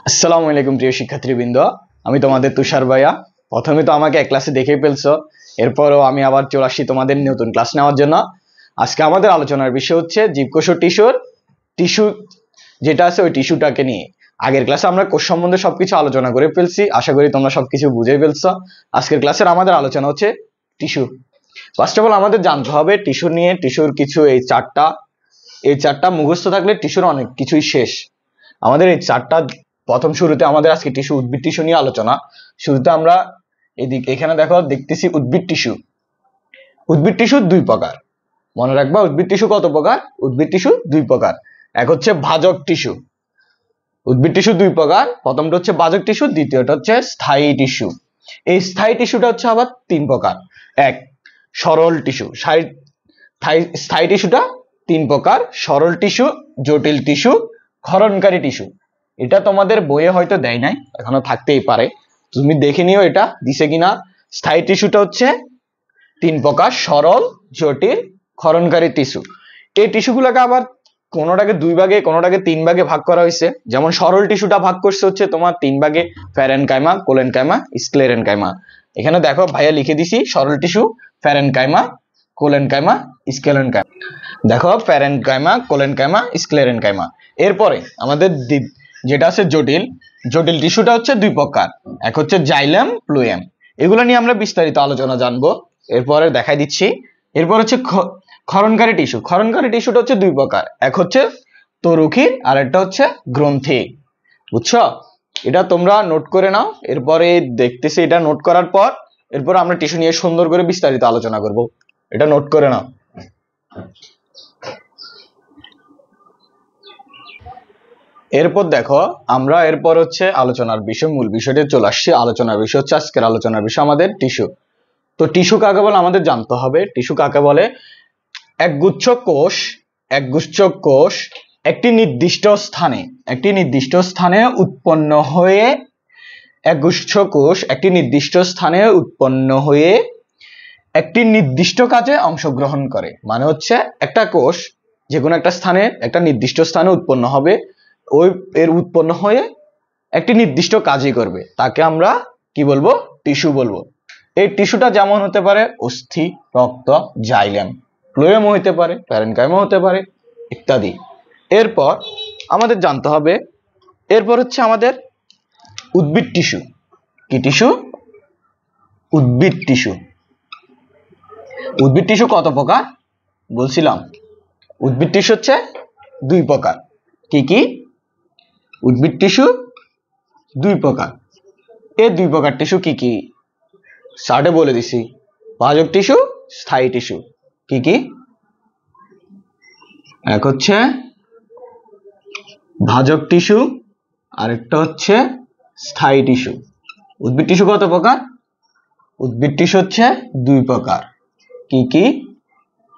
আসসালামু আলাইকুম প্রিয় শিক্ষার্থীবৃন্দ, আমি তোমাদের তুষার ভাইয়া। প্রথমে তো আমাকে এক ক্লাসে দেখেই ফেলছো, এরপরও আমি আবার চলে আসছি তোমাদের নতুন ক্লাস নেওয়ার জন্য। আজকে আমাদের আলোচনার বিষয় হচ্ছে জীবকোষ ও টিস্যু যেটা আছে ওই টিস্যুটাকে নিয়ে। আগের ক্লাসে আমরা কোষ সম্বন্ধে সবকিছু আলোচনা করে ফেলছি, আশা করি তোমরা সবকিছু বুঝে ফেলছো। আজকের ক্লাসের আমাদের আলোচনা হচ্ছে টিস্যু। ফার্স্ট অফ অল আমাদের জানতে হবে টিস্যু নিয়ে। টিস্যুর কিছু এই চারটা মুখস্থ থাকলে টিস্যুর অনেক কিছুই শেষ। আমাদের এই চারটা প্রথম শুরুতে আমাদের আজকে টিস্যু, উদ্ভিদ টিস্যু নিয়ে আলোচনা। শুরুতে আমরা এখানে দেখতেছি উদ্ভিদ টিস্যু। উদ্ভিদ টিস্যু দুই প্রকার, মনে রাখবা। উদ্ভিদ টিস্যু কত প্রকার? উদ্ভিদ টিস্যু দুই প্রকার। এক হচ্ছে ভাজক টিস্যু। উদ্ভিদ টিস্যু দুই প্রকার, প্রথমটা হচ্ছে ভাজক টিস্যু, দ্বিতীয়টা হচ্ছে স্থায়ী টিস্যু। এই স্থায়ী টিস্যুটা হচ্ছে আবার তিন প্রকার। এক, সরল টিস্যু। স্থায়ী টিস্যুটা তিন প্রকার: সরল টিস্যু, জটিল টিস্যু, ক্ষরণকারী টিস্যু। এটা তোমাদের বইয়ে হয়তো দেয় নাই, এখনো থাকতেই পারে, তুমি দেখে নিও এটা দিছে কিনা। স্থায়ী টিস্যুটা হচ্ছে তিন প্রকার: সরল, জটিল, ক্ষরণকারী টিস্যু। এই টিস্যুগুলোকে আবার কোনোটাকে দুই ভাগে, কোনোটাকে তিন ভাগে ভাগ করা হয়েছে। যেমন সরল টিস্যুটা ভাগ করছে হচ্ছে তোমার তিন ভাগে: প্যারেনকাইমা, কোলেনকাইমা, স্ক্লেরেনকাইমা। এখানে দেখো ভাইয়া লিখে দিছি সরল টিস্যু: প্যারেনকাইমা, কোলেনকাইমা, স্ক্লেরেনকাইমা। দেখো প্যারেনকাইমা, কোলেনকাইমা, স্ক্লেরেনকাইমা। এরপরে আমাদের যেটা আছে জটিল টিস্যুটা হচ্ছে দুই প্রকার। এক হচ্ছে জাইলেম, ফ্লুয়েম। এগুলো নিয়ে আমরা বিস্তারিত আলোচনা জানবো, এরপরে দেখাই দিচ্ছি। এরপর হচ্ছে ক্ষরণকারী টিস্যু। ক্ষরণকারী টিস্যুটা হচ্ছে দুই প্রকার, এক হচ্ছে তরুক্ষীর আর একটা হচ্ছে গ্রন্থি। বুঝছো? এটা তোমরা নোট করে নাও। এরপরে দেখতেছি এটা নোট করার পর এরপর আমরা টিস্যু নিয়ে সুন্দর করে বিস্তারিত আলোচনা করব। এটা নোট করে নাও। এরপর দেখো আমরা এরপর হচ্ছে আলোচনার বিষয়, মূল বিষয়টা চলে আসছি। আলোচনার বিষয় হচ্ছে আজকের আলোচনার বিষয় আমাদের টিস্যু। তো টিস্যু কাকে বলে আমাদের জানতে হবে। টিস্যু কাকে বলে? একগুচ্ছ কোষ একটি নির্দিষ্ট স্থানে উৎপন্ন হয়ে, একগুচ্ছ কোষ একটি নির্দিষ্ট স্থানে উৎপন্ন হয়ে একটি নির্দিষ্ট কাজে অংশগ্রহণ করে। মানে হচ্ছে একটা কোষ যে কোনো একটা স্থানে, একটা নির্দিষ্ট স্থানে উৎপন্ন হবে, ওই এর উৎপন্ন হয়ে একটি নির্দিষ্ট কাজই করবে, তাকে আমরা কি বলবো? টিস্যু বলবো। এই টিস্যুটা যেমন হতে পারে অস্থি, রক্ত, জাইলেম, ফ্লোয়েম হতে পারে, প্যারেনকাইমা হতে পারে, ইত্যাদি। এরপর আমাদের জানতে হবে, এরপর হচ্ছে আমাদের উদ্ভিদ টিস্যু। কি টিস্যু? উদ্ভিদ টিস্যু। উদ্ভিদ টিস্যু কত প্রকার বলছিলাম? উদ্ভিদ টিস্যু হচ্ছে দুই প্রকার। কি কি? উদ্ভিদ টিস্যু দুই প্রকার। এই দুই প্রকার টিস্যু কি কি চার্টে বলে দিছি: ভাজক টিস্যু, স্থায়ী টিস্যু। কি কি? এক হচ্ছে ভাজক টিস্যু, আরেকটা হচ্ছে স্থায়ী টিস্যু। উদ্ভিদ টিস্যু কত প্রকার? উদ্ভিদ টিস্যু হচ্ছে দুই প্রকার। কি কি?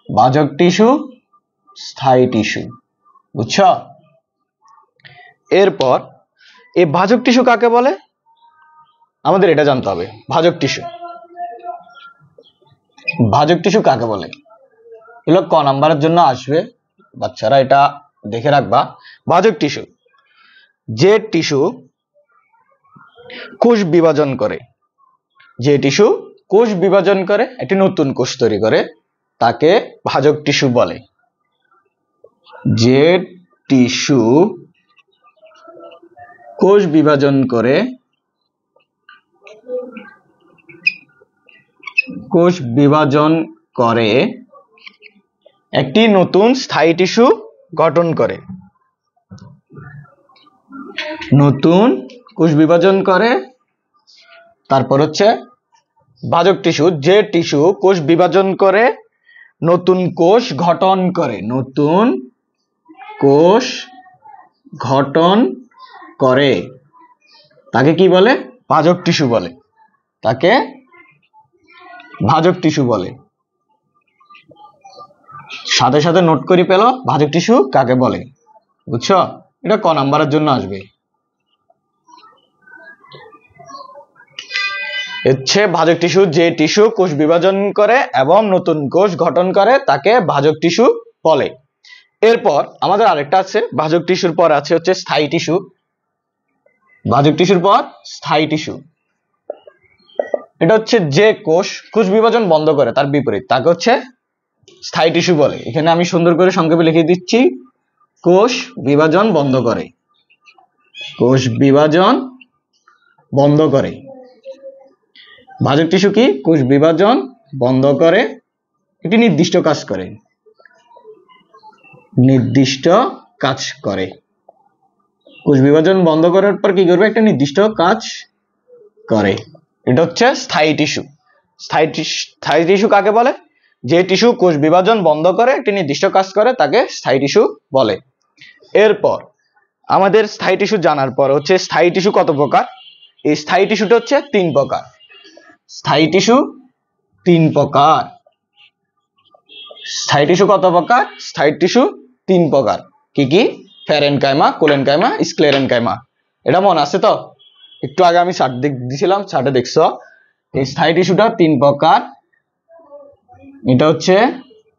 ভাজক টিস্যু, স্থায়ী টিস্যু। বুঝছো? এরপর এই ভাজক টিস্যু কাকে বলে আমাদের এটা জানতে হবে। ভাজক টিস্যু কাকে বলে? এগুলো ক নাম্বারের জন্য আসবে, বাচ্চারা এটা দেখে রাখবা। ভাজক টিস্যু যে টিস্যু কোষ বিভাজন করে, একটি নতুন কোষ তৈরি করে, তাকে ভাজক টিস্যু বলে। যে টিস্যু কোষ বিভাজন করে একটি নতুন স্থায়ী টিস্যু গঠন করে। নতুন কোষ বিভাজন করে। তারপর হচ্ছে ভাজক টিস্যু যে টিস্যু কোষ বিভাজন করে নতুন কোষ গঠন করে। নতুন কোষ গঠন করে, তাকে কি বলে? ভাজক টিস্যু বলে। তাকে ভাজক টিস্যু বলে। সাথে সাথে নোট করে পেলো ভাজক টিস্যু কাকে বলে। বুঝছো? এটা ক নাম্বারের জন্য আসবে। হচ্ছে ভাজক টিস্যু যে টিস্যু কোষ বিভাজন করে এবং নতুন কোষ গঠন করে, তাকে ভাজক টিস্যু বলে। এরপর আমাদের আরেকটা আছে ভাজক টিস্যুর পর আছে হচ্ছে স্থায়ী টিস্যু। ভাজক টিস্যুর পর স্থায়ী টিস্যু। এটা হচ্ছে যে কোষ বিভাজন বন্ধ করে তার বিপরীত, তাকে হচ্ছে স্থায়ী টিস্যু বলে। এখানে আমি সুন্দর করে সংক্ষেপে লিখে দিচ্ছি, কোষ বিভাজন বন্ধ করে। কোষ বিভাজন বন্ধ করে। ভাজক টিস্যু কি? কোষ বিভাজন বন্ধ করে, একটি নির্দিষ্ট কাজ করে। নির্দিষ্ট কাজ করে। কোষ বিভাজন বন্ধ করার পর কি করবে? একটা নির্দিষ্ট কাজ করে। এটা হচ্ছে স্থায়ী টিস্যু। স্থায়ী টিস্যু কাকে বলে? যে টিস্যু কোষ বিভাজন বন্ধ করে একটি নির্দিষ্ট কাজ করে তাকে স্থায়ী টিস্যু বলে। এরপর আমাদের স্থায়ী টিস্যু জানার পর হচ্ছে স্থায়ী টিস্যু কত প্রকার। এই স্থায়ী টিস্যুটা হচ্ছে 3 প্রকার। স্থায়ী টিস্যু 3 প্রকার। স্থায়ী টিস্যু কত প্রকার? স্থায়ী টিস্যু 3 প্রকার। কি কি? Parenchyma, collenchyma, sclerenchyma. এটা মনে আছে তো? একটু আগে আমি চার্ট দিছিলাম, চার্টে দেখছো। এই স্থায়ী টিস্যুটা 3 প্রকার। এটা হচ্ছে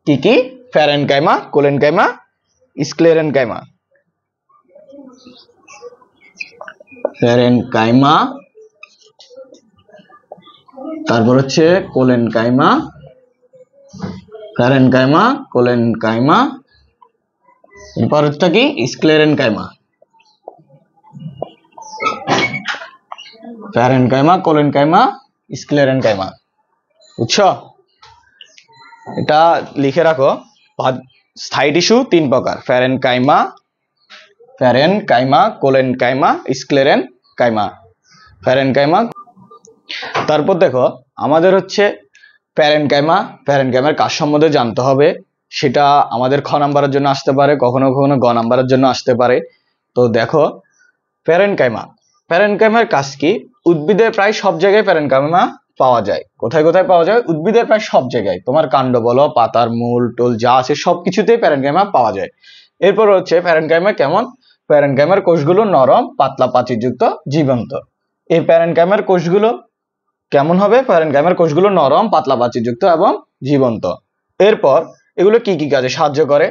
কি কি? Parenchyma, collenchyma, sclerenchyma. প্যারেনকাইমা, তারপর হচ্ছে কোলেনকাইমা, প্যারেনকাইমা, কোলেনকাইমা, এরপর হচ্ছে কি? স্ক্লেরেনকাইমা। Parenchyma, collenchyma, sclerenchyma. বুঝছো? এটা লিখে রাখো। স্থায়ী টিস্যু 3 প্রকার। Parenchyma, collenchyma, sclerenchyma. প্যারেনকাইমা। তারপর দেখো আমাদের হচ্ছে প্যারেনকাইমার কাজ সম্বন্ধে জানতে হবে। সেটা আমাদের খ নাম্বারের জন্য আসতে পারে, কখনো কখনো গ নাম্বারের জন্য আসতে পারে। তো দেখো প্যারেনকাইমার কাজ কি? উদ্ভিদের প্রায় সব জায়গায় প্যারেনকাইমা পাওয়া যায়। কোথায় কোথায় পাওয়া যায়? উদ্ভিদের প্রায় সব জায়গায়। তোমার কাণ্ড বলো, পাতার মূল টোল যা আছে সবকিছুতেই প্যারেনকাইমা পাওয়া যায়। এরপর হচ্ছে প্যারেনকাইমা কেমন? প্যারেনকাইমার কোষগুলো নরম, পাতলা প্রাচীরযুক্ত, জীবন্ত। এই প্যারেনকাইমার কোষগুলো কেমন হবে? প্যারেনকাইমার কোষগুলো নরম, পাতলা প্রাচীরযুক্ত এবং জীবন্ত। এরপর এগুলো কি কি কাজে সাহায্য করে?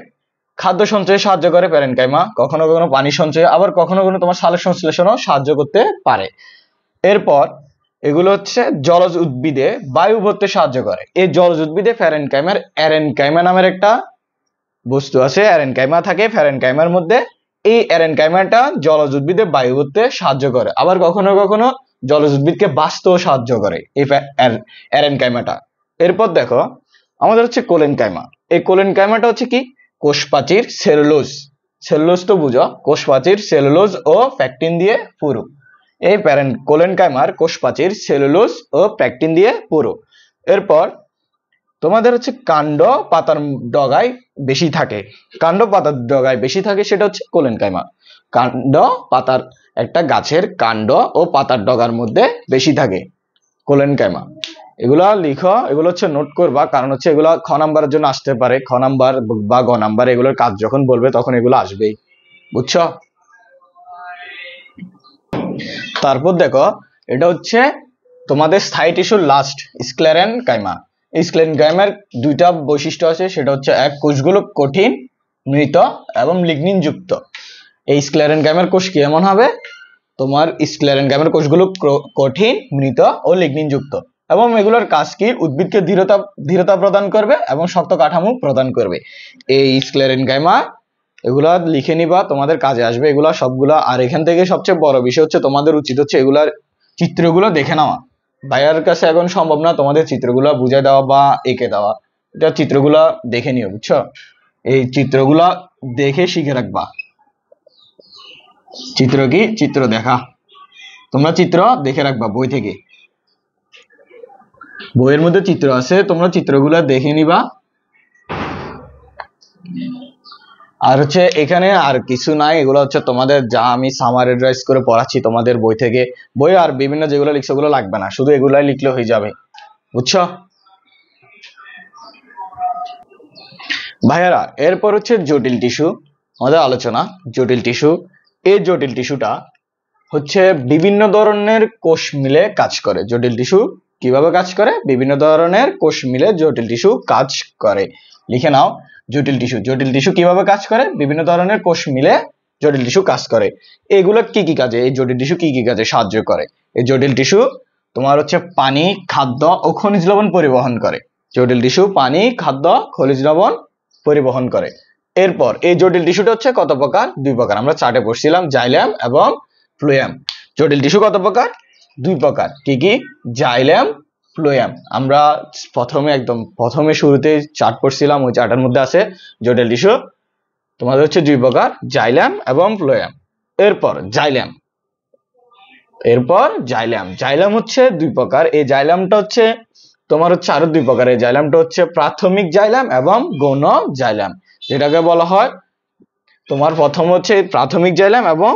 খাদ্য সঞ্চয়ে সাহায্য করে প্যারেনকাইমা, কখনো কখনো পানি সঞ্চয়ে, আবার কখনো কখনো তোমার সালোক সংশ্লেষণও সাহায্য করতে পারে। এরপর এগুলো হচ্ছে জলজ উদ্ভিদে বায়ু ভরতে সাহায্য করে। এই জলজ উদ্ভিদে এরেনকাইমা নামের একটা বস্তু আছে। এরেনকাইমা থাকে প্যারেনকাইমার মধ্যে। এই এরেনকাইমাটা জলজ উদ্ভিদে বায়ু ভরতে সাহায্য করে, আবার কখনো কখনো জলজ উদ্ভিদকে বাঁচতেও সাহায্য করে এই এরেনকাইমাটা। এরপর দেখো আমাদের হচ্ছে কোলেনকাইমা। এই কোলেনকাইমাটা হচ্ছে কি? কোষপ্রাচীর, সেলুলোজ তো বুঝো, কোষপ্রাচীর, সেলুলোজ ও প্যাকটিন দিয়ে পুরো। এই কোলেনকাইমার কোষপ্রাচীর, সেলুলোজ ও প্যাকটিন দিয়ে পুরো। এরপর তোমাদের হচ্ছে কাণ্ড পাতার ডগায় বেশি থাকে। কাণ্ড পাতার ডগায় বেশি থাকে, সেটা হচ্ছে কোলেনকাইমা। কাণ্ড পাতার, একটা গাছের কাণ্ড ও পাতার ডগার মধ্যে বেশি থাকে কোলেনকাইমা। এগুলা লিখো, এগুলো হচ্ছে নোট করবা, কারণ হচ্ছে এগুলা খ নাম্বারের জন্য আসতে পারে। খ নাম্বার বা গ নাম্বার এগুলোর কাজ যখন বলবে তখন এগুলো আসবেই। বুঝছো? তারপর দেখো এটা হচ্ছে তোমাদের স্থায়ী টিস্যুর লাস্ট, স্ক্লেরেনকাইমা। এই স্ক্লেরেনকাইমার 2টা বৈশিষ্ট্য আছে, সেটা হচ্ছে এক, কোষগুলো কঠিন, মৃত এবং লিগনিন যুক্ত। এই স্ক্লেরেনকাইমার কোষ কি এমন হবে? তোমার স্ক্লেরেনকাইমার কোষগুলো কঠিন, মৃত ও লিগনিন যুক্ত। এবং এগুলোর কাজ কি? উদ্ভিদকে দৃঢ়তা প্রদান করবে এবং শক্ত কাঠামো প্রদান করবে। এই স্ক্লেরেনকাইমা এগুলা লিখে নিবা, তোমাদের কাজে আসবে এগুলা সবগুলা। আর এখান থেকে সবচেয়ে বড় বিষয় হচ্ছে তোমাদের উচিত হচ্ছে এগুলার চিত্রগুলো দেখে নেওয়া। ভাইয়ার কাছে এখন সম্ভব না তোমাদের চিত্রগুলো বুঝাই দেওয়া বা এঁকে দেওয়া। এটা চিত্রগুলা দেখে নিও, বুঝছো? এই চিত্রগুলা দেখে শিখে রাখবা। চিত্র কি? চিত্র দেখা। তোমরা চিত্র দেখে রাখবা বই থেকে। বইয়ের মধ্যে চিত্র আছে, তোমরা চিত্রগুলা দেখে নিবা। আর হচ্ছে এখানে আর কিছু নাই, এগুলো হচ্ছে তোমাদের যা আমি সামারাইজ করে পড়াচ্ছি তোমাদের বই থেকে। বই আর বিভিন্ন যেগুলো লিখছো ওগুলো লাগবে না, শুধু এগুলাই লিখলে হয়ে যাবে। বুঝছো ভাইয়ারা? এরপর হচ্ছে জটিল টিস্যু, আমাদের আলোচনা জটিল টিস্যু। এই জটিল টিস্যুটা হচ্ছে বিভিন্ন ধরনের কোষ মিলে কাজ করে। জটিল টিস্যু কিভাবে কাজ করে? বিভিন্ন ধরনের কোষ মিলে জটিল টিস্যু কাজ করে। লিখে নাও, জটিল টিস্যু কিভাবে কাজ করে? বিভিন্ন ধরনের কোষ মিলে জটিল টিস্যু কাজ করে। এগুলো কি কি কাজে, এই জটিল টিস্যু কি কি কাজে সাহায্য করে? এই জটিল টিস্যু তোমার হচ্ছে পানি, খাদ্য ও খনিজ লবণ পরিবহন করে। জটিল টিস্যু পানি, খাদ্য, খনিজ লবণ পরিবহন করে। এরপর এই জটিল টিস্যুটা হচ্ছে কত প্রকার? দুই প্রকার। আমরা চার্টে পড়ছিলাম জাইলেম এবং ফ্লোয়েম। জটিল টিস্যু কত প্রকার? দুই প্রকার। কি কি? Xylem, phloem. আমরা প্রথমে শুরুতে চার্ট পড়ছিলাম, ওই চার্টের মধ্যে আছে জটিল টিস্যু তোমাদের হচ্ছে দুই প্রকার, জাইলেম এবং ফ্লোয়েম। এরপর জাইলেম হচ্ছে দুই প্রকার। এই জাইলেমটা হচ্ছে তোমার হচ্ছে আরো দুই প্রকার। এই জাইলেমটা হচ্ছে প্রাথমিক জাইলেম এবং গৌণ জাইলেম, যেটাকে বলা হয় তোমার প্রথম হচ্ছে প্রাথমিক জাইলেম এবং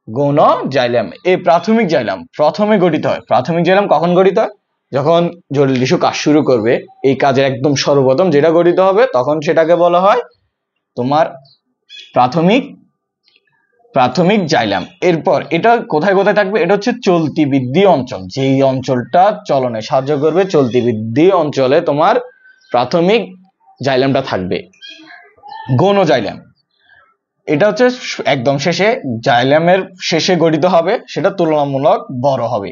গৌণ জাইলেম। এই প্রাথমিক জাইলেম প্রথমে গঠিত হয়। প্রাথমিক জাইলেম কখন গঠিত হয়? যখন জটিল টিস্যু কাজ শুরু করবে, এই কাজের একদম সর্বপ্রথম যেটা গঠিত হবে তখন সেটাকে বলা হয় তোমার প্রাথমিক জাইলেম। এরপর এটা কোথায় কোথায় থাকবে? এটা হচ্ছে চলতি বৃদ্ধি অঞ্চল, যেই অঞ্চলটা চলনে সাহায্য করবে, চলতি বৃদ্ধি অঞ্চলে তোমার প্রাথমিক জাইলেমটা থাকবে। গৌণ জাইলেম এটা হচ্ছে একদম শেষে, জাইলেমের শেষে গঠিত হবে, সেটা তুলনামূলক বড় হবে।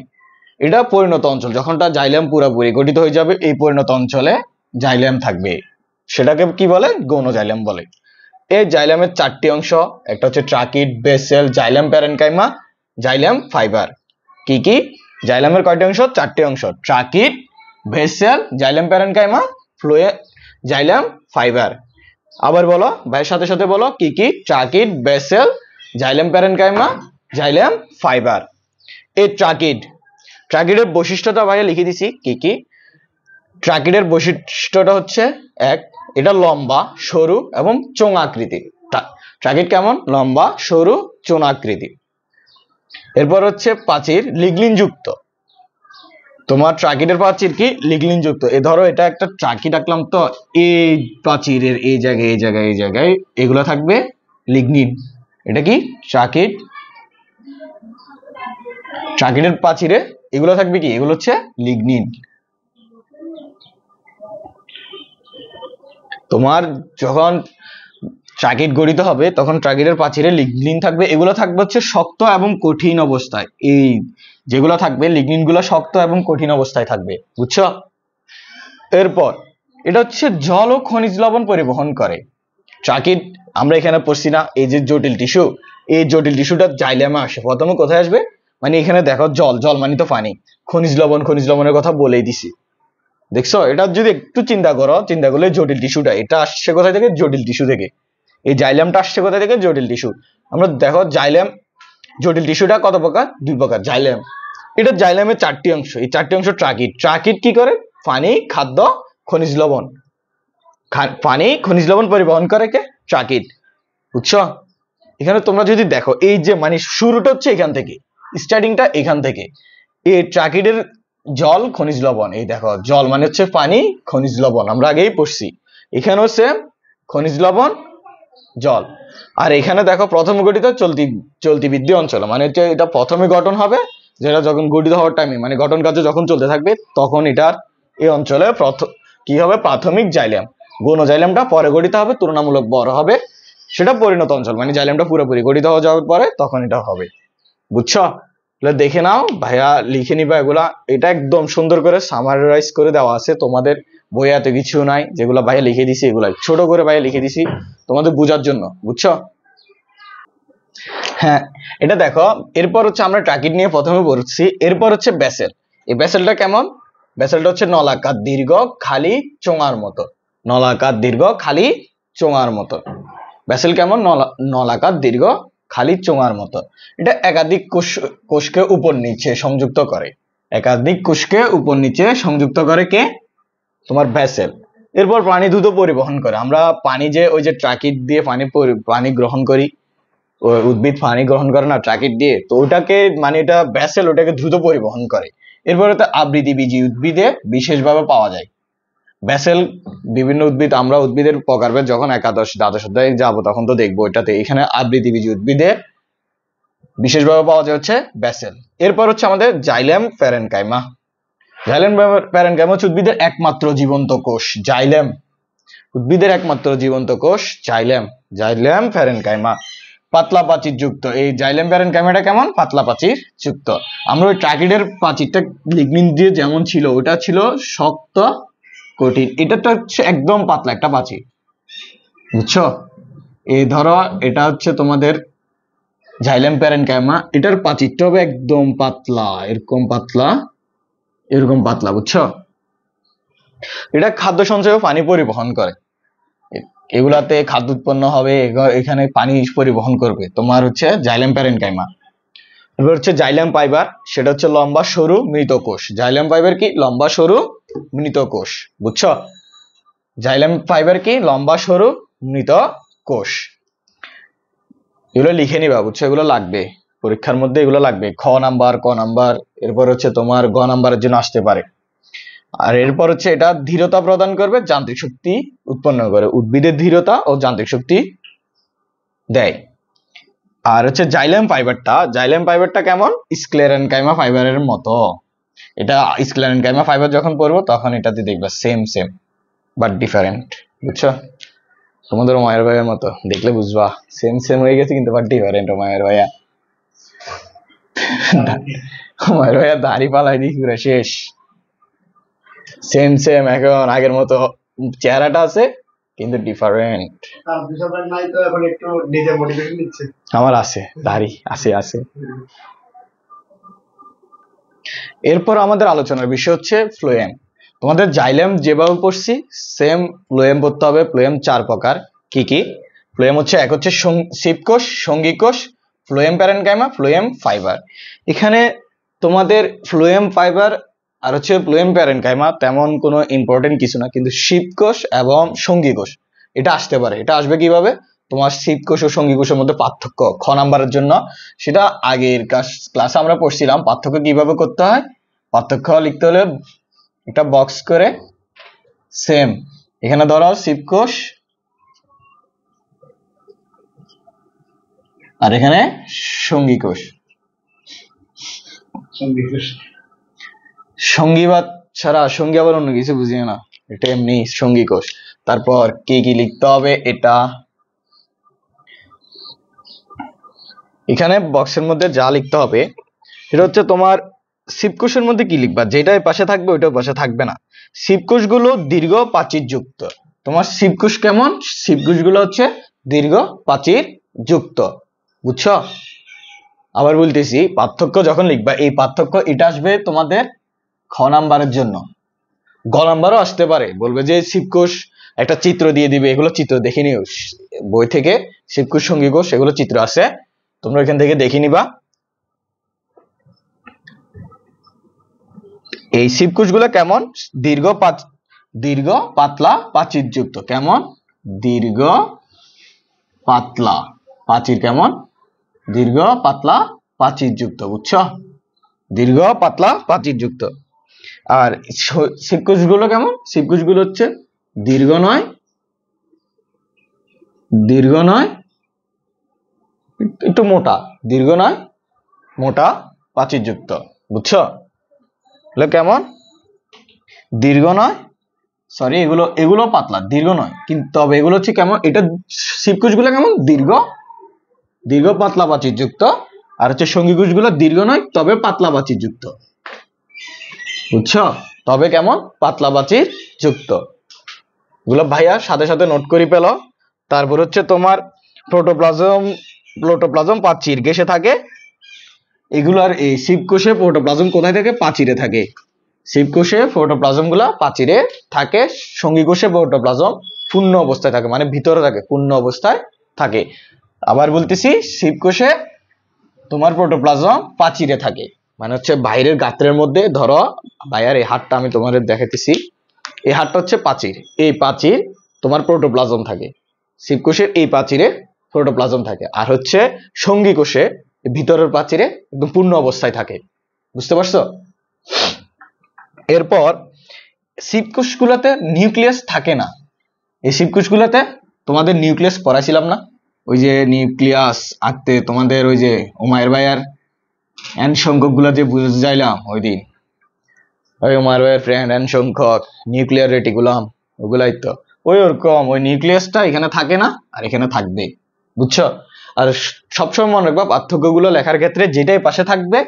এটা পরিণত অঞ্চল, যখনটা জাইলেম পুরোপুরি গঠিত হয়ে যাবে এই পরিণত অঞ্চলে জাইলেম থাকবে, সেটাকে কি বলে? গৌণ জাইলেম বলে। এই জাইলেমের চারটি অংশ, একটা হচ্ছে tracheid, Bessel, xylem parenchyma, xylem fibre. কি কি? জাইলেমের কয়টি অংশ? চারটি অংশ। Tracheid, Bessel, xylem parenchyma, phloem, xylem fibre. আবার বলো, ভাইয়ের সাথে সাথে বলো কি কি? Tracheid, Bessel, xylem parenchyma, xylem fibre. এই ট্রাকিডের বৈশিষ্ট্যটা ভাইয়া লিখে দিছি কি কি। ট্রাকিডের বৈশিষ্ট্যটা হচ্ছে এক, এটা লম্বা, সরু এবং চোঙাকৃতি। ট্রাকিড কেমন? লম্বা, সরু, চোঙাকৃতি। এরপর হচ্ছে প্রাচীর লিগলিন যুক্ত। তোমার ট্রাকিডের প্রাচীর কি? লিগলিন যুক্ত। এ ধরো এটা একটা ট্রাকিড আঁকলাম, তো এই প্রাচীরের এই জায়গায় এগুলো থাকবে লিগনিন। এটা কি? ট্রাকিডের প্রাচীরে এগুলো থাকবে কি? এগুলো হচ্ছে লিগনিন। তোমার যখন ট্রাকিড গঠিত হবে তখন ট্রাকিডের প্রাচীরে লিগনিন থাকবে। এগুলো থাকবে হচ্ছে শক্ত এবং কঠিন অবস্থায়। এই যেগুলো থাকবে লিগনিন গুলো শক্ত এবং কঠিন অবস্থায় থাকবে, বুঝছো? এরপর এটা হচ্ছে জল ও খনিজ লবণ পরিবহন করে। ট্রাকিড আমরা এখানে পড়ছি না, এই যে জটিল টিস্যু, এই জটিল টিস্যুটা জাইলেমে আসে। প্রথমে কোথায় আসবে? মানে এখানে দেখো জল মানে তো পানি, খনিজ লবণের কথা বলেই দিছি। দেখছো? এটা যদি একটু চিন্তা করলে জটিল টিস্যুটা এটা আসছে কোথায় থেকে? জটিল টিস্যু থেকে। এই জাইলেমটা আসছে কোথায় থেকে? জটিল টিস্যু। আমরা দেখো জটিল টিস্যুটা কত প্রকার? দুই প্রকার। এটা জাইলেমের চারটি অংশ। এই চারটি অংশ ট্রাকিড কি করে? পানি, খাদ্য, খনিজ লবণ। পানি, খনিজ লবণ পরিবহন করে কে? ট্রাকিড, বুঝছো? এখানে তোমরা যদি দেখো, এই যে মানে শুরুটা হচ্ছে এখান থেকে, স্টার্টিংটা এখান থেকে। এই ট্রাকিডের জল, খনিজ লবণ, এই দেখো জল মানে হচ্ছে পানি, খনিজ লবণ আমরা আগেই পড়ছি। এখানে হচ্ছে খনিজ লবণ, জল। আর এখানে দেখো প্রথম গঠিত চলতি বৃদ্ধি অঞ্চল, মানে হচ্ছে এটা প্রথমে গঠন হবে, যেটা যখন গঠিত হওয়ার টাইমে মানে গঠন কার্য যখন চলতে থাকবে তখন এটার এই অঞ্চলে কি হবে? প্রাথমিক জাইলেম। গৌণ জাইলেমটা পরে গঠিত হবে, তুলনামূলক বড় হবে, সেটা পরিণত অঞ্চল, মানে জাইলেমটা পুরোপুরি গঠিত হয়ে যাওয়ার পরে তখন এটা হবে, বুঝছো? দেখে নাও, ভাইয়া লিখে নিবা এগুলা। এটা একদম সুন্দর করে সামারাইজ করে দেওয়া আছে, তোমাদের বইয়ে এত কিছু নাই, যেগুলো ভাইয়া লিখে দিছি এগুলা ছোট করে ভাইয়া লিখে দিছি তোমাদের বোঝার জন্য, বুঝছো? হ্যাঁ, এটা দেখো। এরপর হচ্ছে আমরা ট্রাকিড নিয়ে প্রথমে পড়ছি। এরপর হচ্ছে বেসেল। এই বেসেলটা কেমন? বেসেলটা হচ্ছে নলাকার, দীর্ঘ, খালি, চোঙার মতো। নলাকার, দীর্ঘ, খালি, চোঙার মতো। বেসেল কেমন? নলাকার, দীর্ঘ, খালি, চোঙার মতো। এটা একাধিক কোষকে উপর নিচে সংযুক্ত করে। একাধিক কোষকে উপর নিচে সংযুক্ত করে কে? তোমার বেসেল। এরপর পানি দ্রুত পরিবহন করে। আমরা পানি যে ওই যে ট্রাকিড দিয়ে পানি গ্রহণ করি, উদ্ভিদ পানি গ্রহণ করে না ট্রাকিড দিয়ে, তো ওটাকে মানে এটা বেসেল ওটাকে দ্রুত পরিবহন করে। এরপরে তো আবৃতবীজী উদ্ভিদে বিশেষভাবে পাওয়া যায় বেসেল। বিভিন্ন উদ্ভিদ, আমরা উদ্ভিদের প্রকারভেদ যখন একাদশ দ্বাদশ অধ্যায়ে যাবো তখন তো দেখবো এটাতে। এখানে আবৃতবীজী উদ্ভিদে বিশেষভাবে পাওয়া যায় হচ্ছে বেসেল। এরপর হচ্ছে আমাদের জাইলেম প্যারেনকাইমা। জাইলেম প্যারেনকাইমা হচ্ছে উদ্ভিদের একমাত্র জীবন্ত কোষ। উদ্ভিদের একমাত্র জীবন্ত কোষ জাইলেম প্যারেনকাইমা। পাতলা প্রাচীর যুক্ত। এই জাইলেম প্যারেনকাইমাটা কেমন? পাতলা প্রাচীর যুক্ত। আমরা ওই ট্রাকিডের প্রাচীরটা লিগনিন দিয়ে যেমন ছিল ওটা ছিল শক্ত কঠিন, এটা তো হচ্ছে একদম পাতলা একটা প্রাচীর, বুঝছো? এই ধরো এটা হচ্ছে তোমাদের জাইলেম প্যারেনকাইমা, এটার প্রাচীরটা হবে একদম পাতলা, এরকম পাতলা, এরকম পাতলা, বুঝছো? এটা খাদ্য সঞ্চয় ও পানি পরিবহন করে, এগুলাতে খাদ্য উৎপন্ন হবে, এখানে পানি পরিবহন করবে তোমার হচ্ছে জাইলেম প্যারেনকাইমা। এবার হচ্ছে জাইলেম ফাইবার, সেটা হচ্ছে লম্বা সরু মৃত কোষ। জাইলেম ফাইবার কি? লম্বা সরু মৃত কোষ, বুঝছো? জাইলেম ফাইবার কি? লম্বা সরু মৃত কোষ। এগুলো লিখে নিবা, বুঝছো? এগুলো লাগবে পরীক্ষার মধ্যে, এগুলো লাগবে। খ নাম্বার, ক নাম্বার, এরপর হচ্ছে তোমার গ নাম্বারের জন্য আসতে পারে। আর এরপর হচ্ছে এটা ধীরতা প্রদান করবে, যান্ত্রিক শক্তি উৎপন্ন করে, উদ্ভিদের ধীরতা ও যান্ত্রিক শক্তি দেয়। আর হচ্ছে জাইলেম ফাইবারটা কেমন? স্ক্লেরেনকাইমা ফাইবারের মতো। এটা স্ক্লেরেনকাইমা ফাইবার যখন পড়বো তখন এটাতে দেখবা সেম সেম বাট ডিফারেন্ট, বুঝছো? তোমাদের মায়ের ভাইয়ের মতো, দেখলে বুঝবা সেম সেম হয়ে গেছে কিন্তু বাট ডিফারেন্ট। মায়ের ভাইয়া মায়ের ভাইয়া দাড়ি পালাই দিই পুরো শেষ, সেম সেম এখন আগের মতো চেহারাটা আছে কিন্তু ডিফারেন্ট। আমার আছে দাড়ি, আছে আছে। এরপর আমাদের আলোচনার বিষয় হচ্ছে ফ্লোয়েম। তোমাদের জাইলেম যেভাবে পড়ছি সেম ফ্লোয়েম পড়তে হবে। ফ্লোয়েম 4 প্রকার। কি কি? ফ্লোয়েম হচ্ছে এক হচ্ছে সিপ কোষ, সঙ্গী কোষ, ফ্লোয়েম প্যারেনকাইমা, ফ্লোয়েম ফাইবার। এখানে তোমাদের ফ্লোয়েম ফাইবার আর হচ্ছে ফ্লোয়েম প্যারেনকাইমা তেমন কোনো ইম্পর্টেন্ট কিছু না, কিন্তু শিপ কোষ এবং সঙ্গী কোষ এটা আসতে পারে। এটা আসবে কিভাবে? তোমার শিপ কোষ ও সঙ্গী কোষের মধ্যে পার্থক্য খ নাম্বারের জন্য, সেটা আগের ক্লাসে আমরা পড়ছিলাম। পার্থক্য কিভাবে করতে হয়? পার্থক্য লিখতে হলে একটা বক্স করে সেম, এখানে ধরো শিপ কোষ আর এখানে সঙ্গী কোষ। সঙ্গীবাদ ছাড়া সঙ্গী আবার অন্য কিছু বুঝিয়ে না, এটা এমনি সঙ্গী কোষ। তারপর কি কি লিখতে হবে? এটা এখানে বক্সের মধ্যে যা লিখতে হবে সেটা হচ্ছে তোমার শিবকোষের মধ্যে কি লিখবা, যেটাই পাশে থাকবে ওইটার পাশে থাকবে না। শিবকোষগুলো দীর্ঘ প্রাচীর যুক্ত। তোমার শিবকোষ কেমন? শিবকোষগুলো হচ্ছে দীর্ঘ প্রাচীর যুক্ত, বুঝছো? আবার বলতেছি, পার্থক্য যখন লিখবা এই পার্থক্য এটা আসবে তোমাদের খ নাম্বারের জন্য। গ নাম্বারও আসতে পারে, বলবে যে শিবকোষ একটা চিত্র দিয়ে দিবে, এগুলো চিত্র দেখে নিও বই থেকে। শিবকোষ, সঙ্গী কোষ এগুলো চিত্র আছে, তোমরা এখান থেকে দেখে নিবা। এই শিবকোষগুলো কেমন? দীর্ঘ পাতলা প্রাচীর যুক্ত। কেমন? দীর্ঘ পাতলা প্রাচীর, কেমন? দীর্ঘ পাতলা প্রাচীর যুক্ত, বুঝছো? দীর্ঘ পাতলা প্রাচীর যুক্ত। আর শিবকোষগুলো কেমন? শিবকোষগুলো হচ্ছে দীর্ঘ নয় একটু মোটা, দীর্ঘ নয় মোটা প্রাচীর যুক্ত, বুঝছো? কেমন? দীর্ঘ নয়, সরি এগুলো পাতলা, দীর্ঘ নয়, কিন্তু তবে এগুলো হচ্ছে কেমন? এটা শিবকোষগুলো কেমন? দীর্ঘ পাতলা প্রাচীর যুক্ত। আর হচ্ছে সঙ্গী কোষগুলো দীর্ঘ নয় তবে পাতলা প্রাচীর যুক্ত, বুঝছো? তবে কেমন? পাতলা প্রাচীর যুক্ত। এগুলো ভাইয়া সাথে সাথে নোট করে পেলো। তারপর হচ্ছে তোমার প্রোটোপ্লাজম প্রাচীর ঘেঁষে থাকে। এগুলার এই শিবকোষে প্রোটোপ্লাজম কোথায় থাকে? প্রাচীরে থাকে। শিবকোষে প্রোটোপ্লাজম গুলা প্রাচীরে থাকে, সঙ্গী কোষে প্রোটোপ্লাজম পূর্ণ অবস্থায় থাকে, মানে ভিতরে থাকে, পূর্ণ অবস্থায় থাকে। আবার বলতেছি, শিবকোষে তোমার প্রোটোপ্লাজম প্রাচীরে থাকে, মানে হচ্ছে বাইরের গাত্রের মধ্যে। ধরো ভাইয়ার এই হাতটা আমি তোমাদের দেখাইতেছি, এই হাতটা হচ্ছে প্রাচীর, এই প্রাচীর তোমার প্রোটোপ্লাজম থাকে। শিবকোষের এই প্রাচীরে প্রোটোপ্লাজম থাকে। আর হচ্ছে সঙ্গী কোষে ভিতরের প্রাচীরে একদম পূর্ণ অবস্থায় থাকে, বুঝতে পারছো? এরপর শিবকোষগুলোতে নিউক্লিয়াস থাকে না। এই শিবকোষগুলোতে তোমাদের নিউক্লিয়াস পড়াইছিলাম না? ওই যে নিউক্লিয়াস আঁকতে তোমাদের ওই যে উমায়ের ভাইয়ার এন সংখ্যক গুলা যে বুঝাইলাম ওই দিন, ওই উমায়ের ভাইয়ের ফ্রেন্ড এন সংখ্যক, নিউক্লিয়ার রেটিকুলাম, ওগুলাই তো ওই ওরকম। ওই নিউক্লিয়াসটা এখানে থাকে না আর এখানে থাকবে, বুঝছো? আর সবসময় মনে রাখবা পার্থক্যগুলো লেখার ক্ষেত্রে যেটাই পাশে থাকবে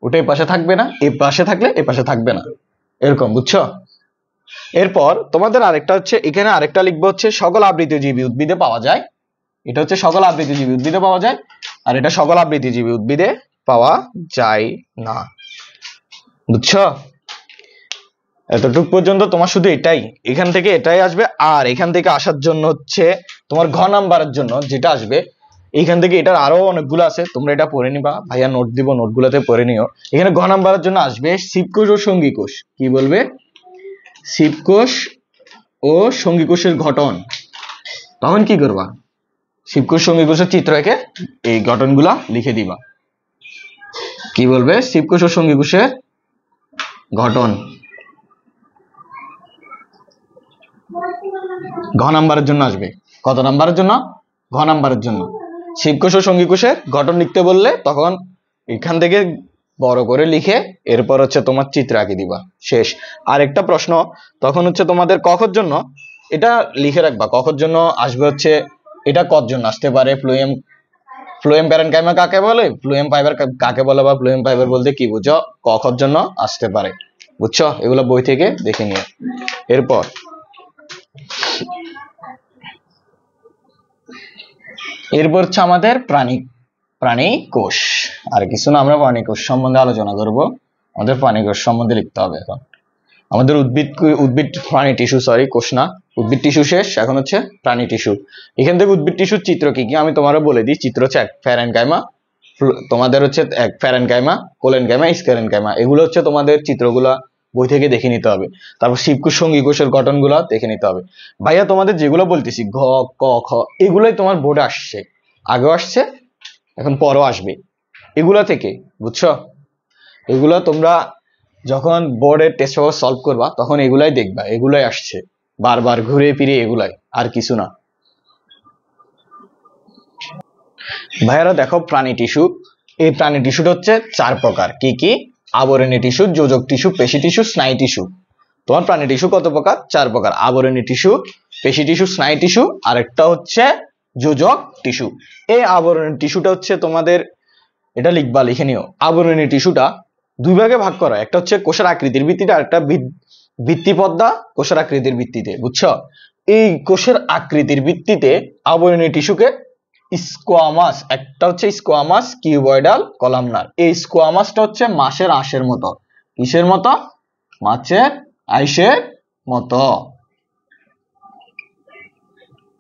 ওটাই পাশে থাকবে না, এই পাশে থাকলে এই পাশে থাকবে না, এরকম, বুঝছো? এরপর তোমাদের আরেকটা হচ্ছে, এখানে আরেকটা লিখবো হচ্ছে সকল আবৃতজীবী উদ্ভিদে পাওয়া যায়। এটা হচ্ছে সকল আবৃতজীবী উদ্ভিদে পাওয়া যায়, আর এটা সকল আবৃতজীবী উদ্ভিদে পাওয়া যায় না, বুঝছো? এতটুকু পর্যন্ত তোমার শুধু এটাই, এখান থেকে এটাই আসবে। আর এখান থেকে আসার জন্য হচ্ছে তোমার ঘ নাম্বারের জন্য যেটা আসবে, এইখান থেকে এটার আরো অনেকগুলো আছে, তোমরা এটা পড়ে নিবা, ভাইয়া নোট দিব, নোটগুলোতে পড়ে নিও। এখানে ঘ নাম্বারের জন্য আসবে শিবকোষ ও সঙ্গীকোষ। কি বলবে? শিবকোষ ও সঙ্গীকোষের গঠন। তখন কি করবা? শিবকোষ সঙ্গীকোষের চিত্র এঁকে এই গঠনগুলা লিখে দিবা। কি বলবে? শিবকোষ ও সঙ্গীকোষের গঠন। ঘ নাম্বারের জন্য আসবে। কত নাম্বারের জন্য? ঘ নাম্বারের জন্য। শিবকোষ ও সঙ্গীকোষের গঠন লিখতে বললে তখন এখান থেকে বড় করে লিখে এরপর হচ্ছে তোমার চিত্র আঁকি দিবা, শেষ। আর একটা প্রশ্ন তখন হচ্ছে তোমাদের কখর জন্য, এটা লিখে রাখবা। কখর জন্য আসবে হচ্ছে, এটা কর জন্য আসতে পারে, ফ্লোয়েম প্যারেনকাইমা কাকে বলে, ফ্লোয়েম ফাইবার কাকে বলে, বা ফ্লোয়েম ফাইবার বলতে কি বুঝো, কখর জন্য আসতে পারে, বুঝছো? এগুলো বই থেকে দেখে নিও। এরপর হচ্ছে আমাদের প্রাণী কোষ। আর কিছু না, আমরা প্রাণী কোষ সম্বন্ধে আলোচনা করব। আমাদের প্রাণী কোষ সম্বন্ধে লিখতে হবে। এখন আমাদের উদ্ভিদ প্রাণী টিস্যু, সরি কোষ না, উদ্ভিদ টিস্যু শেষ, এখন হচ্ছে প্রাণী টিস্যু। এখান থেকে উদ্ভিদ টিস্যুর চিত্র কি কি আমি তোমারও বলে দিই। চিত্র হচ্ছে এক প্যারেনকাইমা, তোমাদের হচ্ছে এক প্যারেনকাইমা, কোলেনকাইমা, স্ক্লেরেনকাইমা, এগুলো হচ্ছে তোমাদের চিত্রগুলা বই থেকে দেখে নিতে হবে। তারপর শিবকোষ সঙ্গীকোষের গঠনগুলো দেখে নিতে হবে। ভাইয়া তোমাদের যেগুলো বলতেছি ঘ ক খ, এগুলোই তোমার বোর্ডে আসছে, আগেও আসছে, এখন পরও আসবে, এগুলা থেকে, বুঝছো? এগুলো তোমরা যখন বোর্ডের টেস্ট পেপার সলভ করবা তখন এগুলাই দেখবা, এগুলাই আসছে বারবার ঘুরে ফিরে, এগুলাই, আর কিছু না। ভাইয়ারা দেখো, প্রাণী টিস্যু, এই প্রাণী টিস্যুটা হচ্ছে 4 প্রকার। কি কি? আবরণী টিস্যু, যোজক টিস্যু, পেশি টিস্যু, স্নায়ু টিস্যু। তোমার প্রাণী টিস্যু কত প্রকার? 4 প্রকার। আবরণী টিস্যু, পেশি টিস্যু, স্নায়ু টিস্যু, আরেকটা হচ্ছে যোজক টিস্যু। এই আবরণী টিস্যুটা হচ্ছে তোমাদের, এটা লিখবা, লিখে নিও। আবরণী টিস্যুটা 2 ভাগে ভাগ করা, একটা হচ্ছে কোষের আকৃতির ভিত্তিতে, আরেকটা ভিত্তিপদ্মা কোষের আকৃতির ভিত্তিতে, বুঝছো? এই কোষের আকৃতির ভিত্তিতে আবরণী টিস্যুকে স্কোয়ামাস, একটা হচ্ছে স্কোয়ামাস, কিউবয়েডাল, কলামনার। এই স্কোয়ামাসটা হচ্ছে মাছের আঁশের মতো। কিসের মতো? মাছের আঁশের মতো।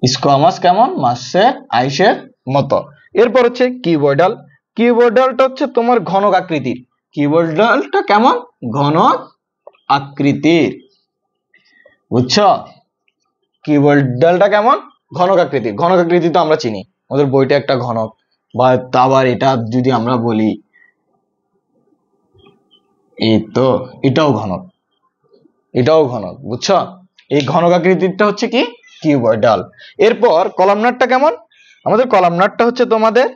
স্কোয়ামাস কেমন? মাছের আঁশের মতো। এরপর হচ্ছে কিউবয়েডাল। কিউবয়েডালটা হচ্ছে তোমার ঘনক আকৃতির। কিউবয়েডালটা কেমন? ঘনক আকৃতির, বুঝছো? কিউবয়েডালটা কেমন? ঘনক আকৃতির। ঘনক আকৃতি তো আমরা চিনি, আমাদের বইটা একটা ঘনক। বা আবার এটা যদি আমরা বলি, এই তো এটাও ঘনক, এটাও ঘনক, বুঝছো? এই ঘনক আকৃতিটা হচ্ছে কি? কিউবয়েডাল। এরপর কলামনারটা কেমন? আমাদের কলামনারটা হচ্ছে তোমাদের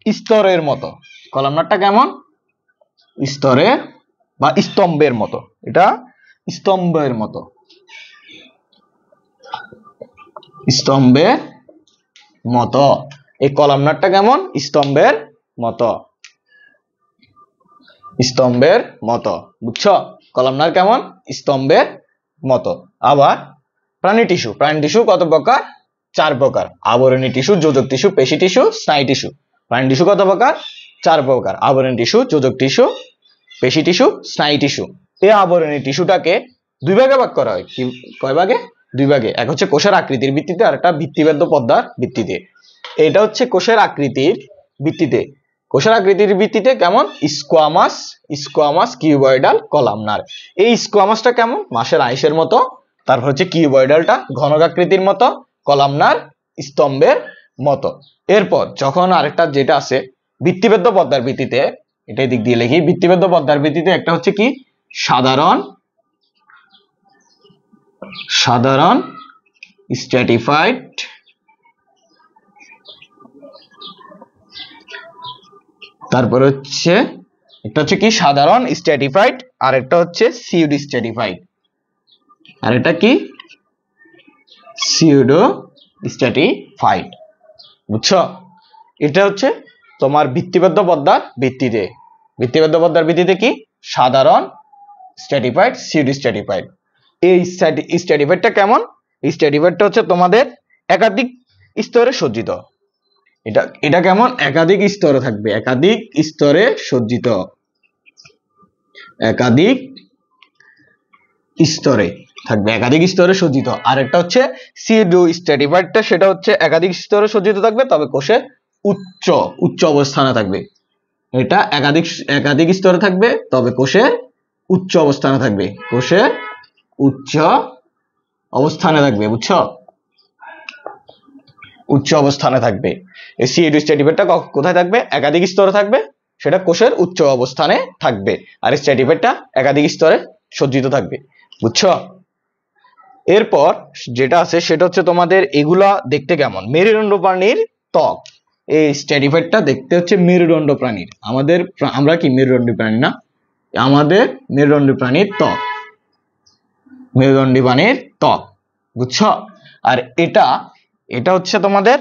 স্তরের মতো। কলামনারটা কেমন? স্তরের বা স্তম্ভের মতো। এটা স্তম্ভের মতো, স্তম্ভের মতো। এই কলামনারটা কেমন? স্তম্ভের মতো, স্তম্ভের মতো, বুঝছো? কলামনার কেমন? স্তম্ভের মতো। আবার প্রাণী টিস্যু, প্রাণী টিস্যু কত প্রকার? 4 প্রকার। আবরণী টিস্যু, যোজক টিস্যু, পেশি টিস্যু, স্নায়ু টিস্যু। প্রাণী টিস্যু কত প্রকার? 4 প্রকার। আবরণী টিস্যু, যোজক টিস্যু, পেশি টিস্যু, স্নায়ু টিস্যু। এই আবরণী টিস্যুটাকে 2 ভাগে ভাগ করা হয়। কি, কয় ভাগে? 2 ভাগে। এক হচ্ছে কোষের আকৃতির ভিত্তিতে, আর একটা ভিত্তিবেদ্য পদ্মার ভিত্তিতে। এটা হচ্ছে কোষের আকৃতির ভিত্তিতে। কোষের আকৃতির ভিত্তিতে কেমন? Squamous, squamous, cuboidal, columnar. এই স্কোয়ামাসটা কেমন? মাছের আঁশের মতো। তারপর হচ্ছে কিউবয়েডালটা ঘনক আকৃতির মতো, কলামনার স্তম্ভের মতো। এরপর যখন আরেকটা যেটা আছে ভিত্তিবেদ্য পদ্মার ভিত্তিতে, এটাই দিক দিয়ে লিখি। ভিত্তিবেদ্য পদ্মার ভিত্তিতে একটা হচ্ছে কি? সাধারণ স্ট্র্যাটিফাইড, তারপর হচ্ছে একটা হচ্ছে কি? সাধারণ স্ট্র্যাটিফাইড, আর একটা হচ্ছে সিউডো স্ট্র্যাটিফাইড। আর এটা কি? সিউডো স্ট্র্যাটিফাইড, বুঝছো? এটা হচ্ছে তোমার ভিত্তিবদ্ধ পদ্মার ভিত্তিতে। ভিত্তিবদ্ধ পদ্মার ভিত্তিতে কি? সাধারণ, স্ট্র্যাটিফাইড, সিউডো স্ট্র্যাটিফাইড। এই স্ট্র্যাটিফাইডটা কেমন? স্ট্র্যাটিফাইডটা হচ্ছে তোমাদের একাধিক স্তরে সজ্জিত। এটা কেমন? একাধিক স্তরে থাকবে, একাধিক স্তরে সজ্জিত, একাধিক স্তরে থাকবে, একাধিক স্তরে সজ্জিত। আর একটা হচ্ছে সিউডো স্ট্র্যাটিফাইডটা, সেটা হচ্ছে একাধিক স্তরে সজ্জিত থাকবে, তবে কোষের উচ্চ উচ্চ অবস্থানে থাকবে। এটা একাধিক স্তরে থাকবে, তবে কোষের উচ্চ অবস্থানে থাকবে, কোষের উচ্চ অবস্থানে থাকবে, বুঝছো? উচ্চ অবস্থানে থাকবে। এই সিউডো স্ট্র্যাটিফাইডটা কোথায় থাকবে? একাধিক স্তরে থাকবে, সেটা কোষের উচ্চ অবস্থানে থাকবে। আর স্ট্র্যাটিফাইডটা একাধিক স্তরে সজ্জিত থাকবে, বুঝছো? এরপর যেটা আছে সেটা হচ্ছে তোমাদের এগুলা দেখতে কেমন? মেরুদণ্ড প্রাণীর ত্বক। এই স্ট্র্যাটিফাইডটা দেখতে হচ্ছে মেরুদণ্ড প্রাণীর। আমরা কি মেরুদণ্ডী প্রাণী না? আমাদের মেরুদণ্ডী প্রাণীর ত্বক, মেরুদণ্ডী প্রাণীর ত্বক, বুঝছো? আর এটা হচ্ছে তোমাদের,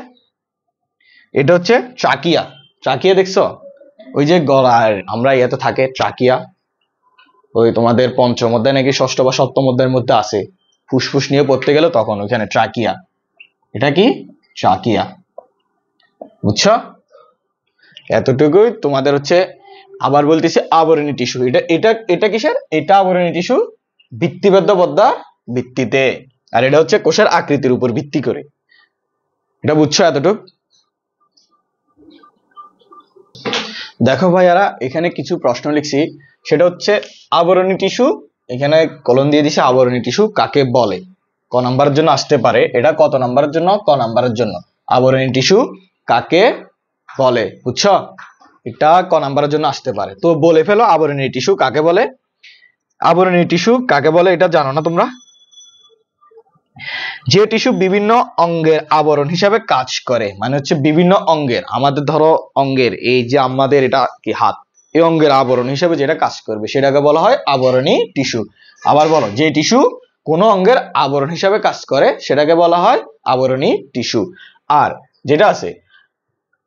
এটা হচ্ছে ট্রাকিয়া। ট্রাকিয়া দেখছো? ওই যে গলার আমরা ইয়াতে থাকে ট্রাকিয়া, ওই তোমাদের পঞ্চম অধ্যায় নাকি ষষ্ঠ বা সপ্তম অধ্যায়ের মধ্যে আছে, ফুসফুস নিয়ে পড়তে গেলে তখন ওইখানে ট্রাকিয়া। এটা কি? ট্রাকিয়া, বুঝছো? এতটুকুই তোমাদের হচ্ছে। আবার বলতেছি আবরণী টিস্যু। এটা কিসের? এটা আবরণী টিস্যু ভিত্তিবদ্ধ পদ্মার ভিত্তিতে। আর এটা হচ্ছে কোষের আকৃতির উপর ভিত্তি করে। এটা বুঝছো এতটুক? দেখো ভাইয়ারা, এখানে কিছু প্রশ্ন লিখছি, সেটা হচ্ছে আবরণী টিস্যু, এখানে কলম দিয়ে দিছে আবরণী টিস্যু কাকে বলে। ক নাম্বারের জন্য আসতে পারে। এটা কত নাম্বারের জন্য? ক নাম্বারের জন্য। আবরণী টিস্যু কাকে বলে, বুঝছো? এটা ক নাম্বারের জন্য আসতে পারে। তো বলে ফেলো আবরণী টিস্যু কাকে বলে। আবরণী টিস্যু কাকে বলে এটা জানো না তোমরা? যে টিস্যু বিভিন্ন অঙ্গের আবরণ হিসাবে কাজ করে, মানে হচ্ছে বিভিন্ন অঙ্গের, আমাদের ধরো অঙ্গের, এই যে আমাদের এটা কি হাত, এই অঙ্গের আবরণ হিসাবে যেটা কাজ করবে সেটাকে বলা হয় আবরণী টিস্যু। আবার বলো, যে টিস্যু কোনো অঙ্গের আবরণ হিসাবে কাজ করে সেটাকে বলা হয় আবরণী টিস্যু। আর যেটা আছে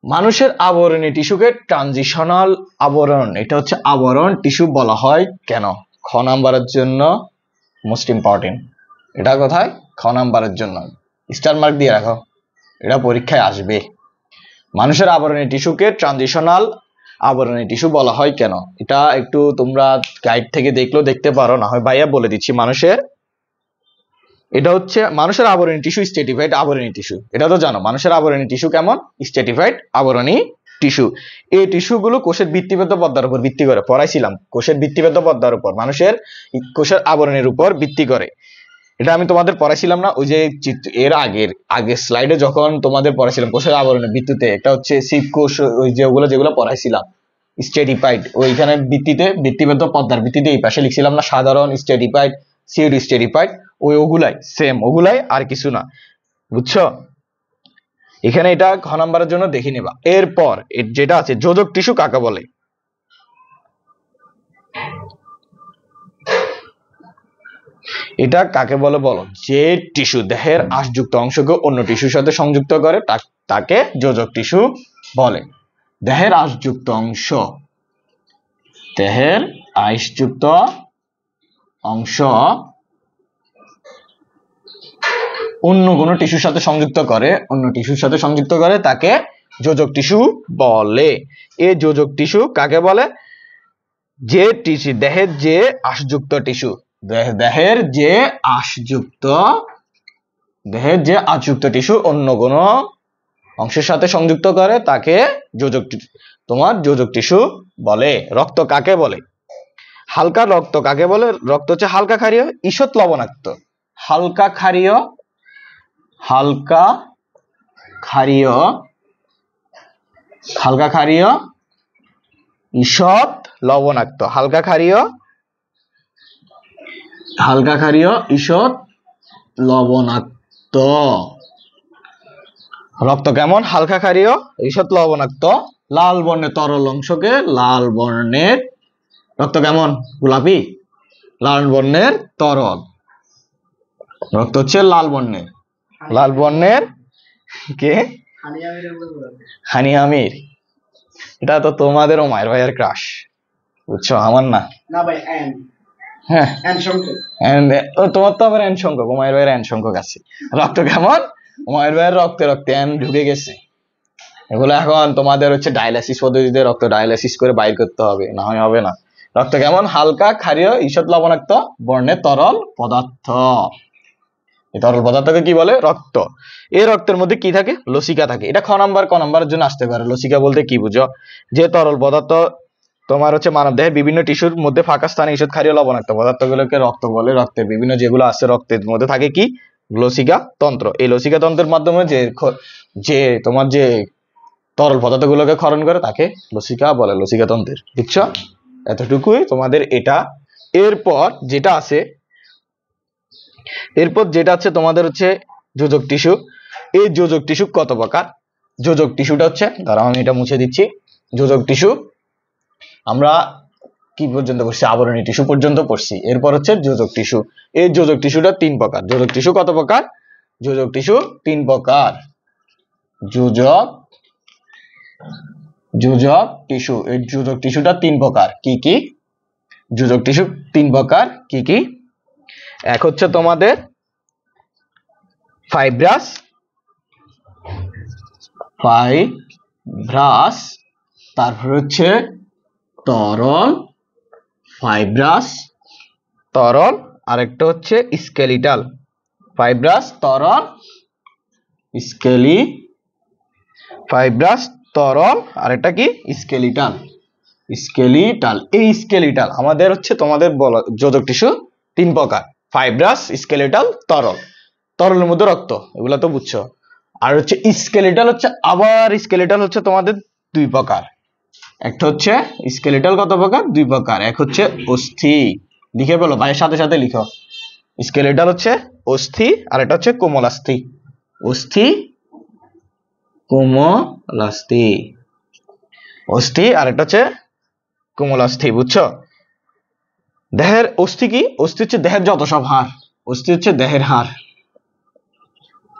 মানুষের আবরণী টিস্যুকে ট্রানজিশনাল আবরণ, এটা হচ্ছে আবরণ টিস্যু বলা হয় কেন? খ নাম্বারের জন্য মোস্ট ইম্পর্টেন্ট। এটা কোথায়? খ নাম্বারের জন্য স্টার মার্ক দিয়ে রাখো, এটা পরীক্ষায় আসবে। মানুষের আবরণী টিস্যুকে ট্রানজিশনাল আবরণী টিস্যু বলা হয় কেন? এটা একটু তোমরা গাইড থেকে দেখলেও দেখতে পারো, না হয় ভাইয়া বলে দিচ্ছি। এটা হচ্ছে মানুষের আবরণী টিস্যু স্ট্র্যাটিফাইড আবরণী টিস্যু। এটা তো জানো মানুষের আবরণী টিস্যু কেমন? স্ট্র্যাটিফাইড আবরণী টিস্যু। এই টিস্যুগুলো কোষের ভিত্তিবদ্ধ পর্দার উপর ভিত্তি করে, পড়াইছিলাম, কোষের ভিত্তিবদ্ধ পর্দার উপর, মানুষের কোষের আবরণের উপর ভিত্তি করে। এটা আমি তোমাদের পড়াইছিলাম না ওই যে এর আগের স্লাইডে যখন তোমাদের পড়াইছিলাম কোষের আবরণের ভিত্তিতে। এটা হচ্ছে শিব কোষ, ওই যেগুলো পড়াইছিলাম স্ট্র্যাটিফাইড, ওইখানে ভিত্তিবদ্ধ পর্দার ভিত্তিতে এই পাশে লিখছিলাম না সাধারণ, স্ট্র্যাটিফাইড, সিউডো স্ট্র্যাটিফাইড, ওগুলাই সেম, ওগুলাই আর কিছু না, বুঝছো? এখানে এটা ঘ নাম্বারের জন্য দেখে নেবা। এরপর যেটা আছে যোজক টিস্যু কাকে বলে? এটা কাকে বলে বলো? যে টিস্যু দেহের আঁশযুক্ত অংশকে অন্য টিস্যুর সাথে সংযুক্ত করে তাকে যোজক টিস্যু বলে। দেহের আঁশযুক্ত অংশ, দেহের আঁশযুক্ত অংশ অন্য কোনো টিস্যুর সাথে সংযুক্ত করে তাকে যোজক টিস্যু বলে। এই যোজক টিস্যু কাকে বলে? যে টিস্যু দেহের যে আঁশযুক্ত টিস্যু, দেহের যে আঁশযুক্ত টিস্যু অন্য কোনো অংশের সাথে সংযুক্ত করে তাকে যোজক টিস্যু বলে। রক্ত কাকে বলে? হালকা রক্ত কাকে বলে? রক্ত হচ্ছে হালকা ক্ষারীয়, ঈষৎ লবণাক্ত। হালকা ক্ষারীয় ঈষৎ লবণাক্ত, হালকা ক্ষারীয় ঈষৎ লবণাক্ত। রক্ত কেমন? হালকা ক্ষারীয় ঈষৎ লবণাক্ত। লাল বর্ণের তরল অংশকে লাল বর্ণের, রক্ত কেমন? গোলাপি, লাল বর্ণের তরল। রক্ত হচ্ছে লাল বর্ণের কে হানি আমির, এটা তো তোমাদের মায়ের ভাইয়ের ক্রাশ, বুঝছো, আমার না। হ্যাঁ তোমার তো আবার এন সংখ্যক, মায়ের ভাইয়ের এন সংখ্যক আছে। রক্ত কেমন? মায়ের ভাইয়ের রক্তে রক্তে এন ঢুকে গেছে। এগুলো এখন তোমাদের হচ্ছে ডায়ালাইসিস পদ্ধতিতে রক্ত ডায়ালাইসিস করে বাইর করতে হবে, না হয় হবে না। রক্ত কেমন? হালকা ক্ষারীয় ঈষৎ লবণাক্ত বর্ণের তরল পদার্থ। এই তরল পদার্থকে কি বলে? রক্ত। এই রক্তের মধ্যে কি থাকে? লসিকা থাকে। এটা ক নাম্বারের জন্য আসতে পারে। লসিকা বলতে কি বুঝো? যে তরল পদার্থ তোমার হচ্ছে মানবদেহের বিভিন্ন টিস্যুর মধ্যে ফাঁকা স্থানে ঈষৎ ক্ষারীয় লবণাক্ত পদার্থগুলোকে রক্ত বলে। রক্তের বিভিন্ন যেগুলো আছে রক্তের মধ্যে থাকে কি? লসিকা তন্ত্র। এই লসিকা তন্ত্রের মাধ্যমে যে তোমার যে তরল পদার্থগুলোকে ক্ষরণ করে তাকে লসিকা বলে, লসিকা তন্ত্রের। বুঝছো? এতটুকুই তোমাদের এটা। এরপর যেটা আছে তোমাদের হচ্ছে যোজক টিস্যু। এই যোজক টিস্যু কত প্রকার? যোজক টিস্যুটা হচ্ছে, দাঁড়াও আমি এটা মুছে দিচ্ছি। যোজক টিস্যু আমরা কি পর্যন্ত পড়ছি? আবরণী টিস্যু পর্যন্ত পড়ছি। এরপর হচ্ছে যোজক টিস্যু। এই যোজক টিস্যুটা 3 প্রকার। যোজক টিস্যু কত প্রকার? যোজক টিস্যু 3 প্রকার। যোজক টিস্যু, এই যোজক টিস্যুটা 3 প্রকার। কি কি যোজক টিস্যু 3 প্রকার? কি কি? এক হচ্ছে তোমাদের ফাইব্রাস, তারপর হচ্ছে তরল, ফাইব্রাস তরল, আরেকটা হচ্ছে স্কেলিটাল। ফাইব্রাস তরল ফাইব্রাস তরল, আরেকটা কি? স্কেলিটাল। এই স্কেলিটাল আমাদের হচ্ছে তোমাদের বলা যোজক টিস্যু 3 প্রকার। ফাইব্রাস, স্কেলিটাল, তরল। তরলের মধ্যে রক্ত, এগুলা তো বুঝছো। আর হচ্ছে স্কেলিটাল হচ্ছে তোমাদের 2 প্রকার। একটা হচ্ছে স্কেলিটাল কত প্রকার? 2 প্রকার। এক হচ্ছে অস্থি, লিখে বলো ভাইয়ের সাথে সাথে লিখো। স্কেলিটাল হচ্ছে অস্থি, আর এটা হচ্ছে কোমলাস্থি। অস্থি, কোমলাস্থি। অস্থি আর এটা হচ্ছে কোমলাস্থি। বুঝছো? দেহের অস্থি কি? অস্থি হচ্ছে দেহের যত সব হাড়। অস্থি হচ্ছে দেহের হাড়,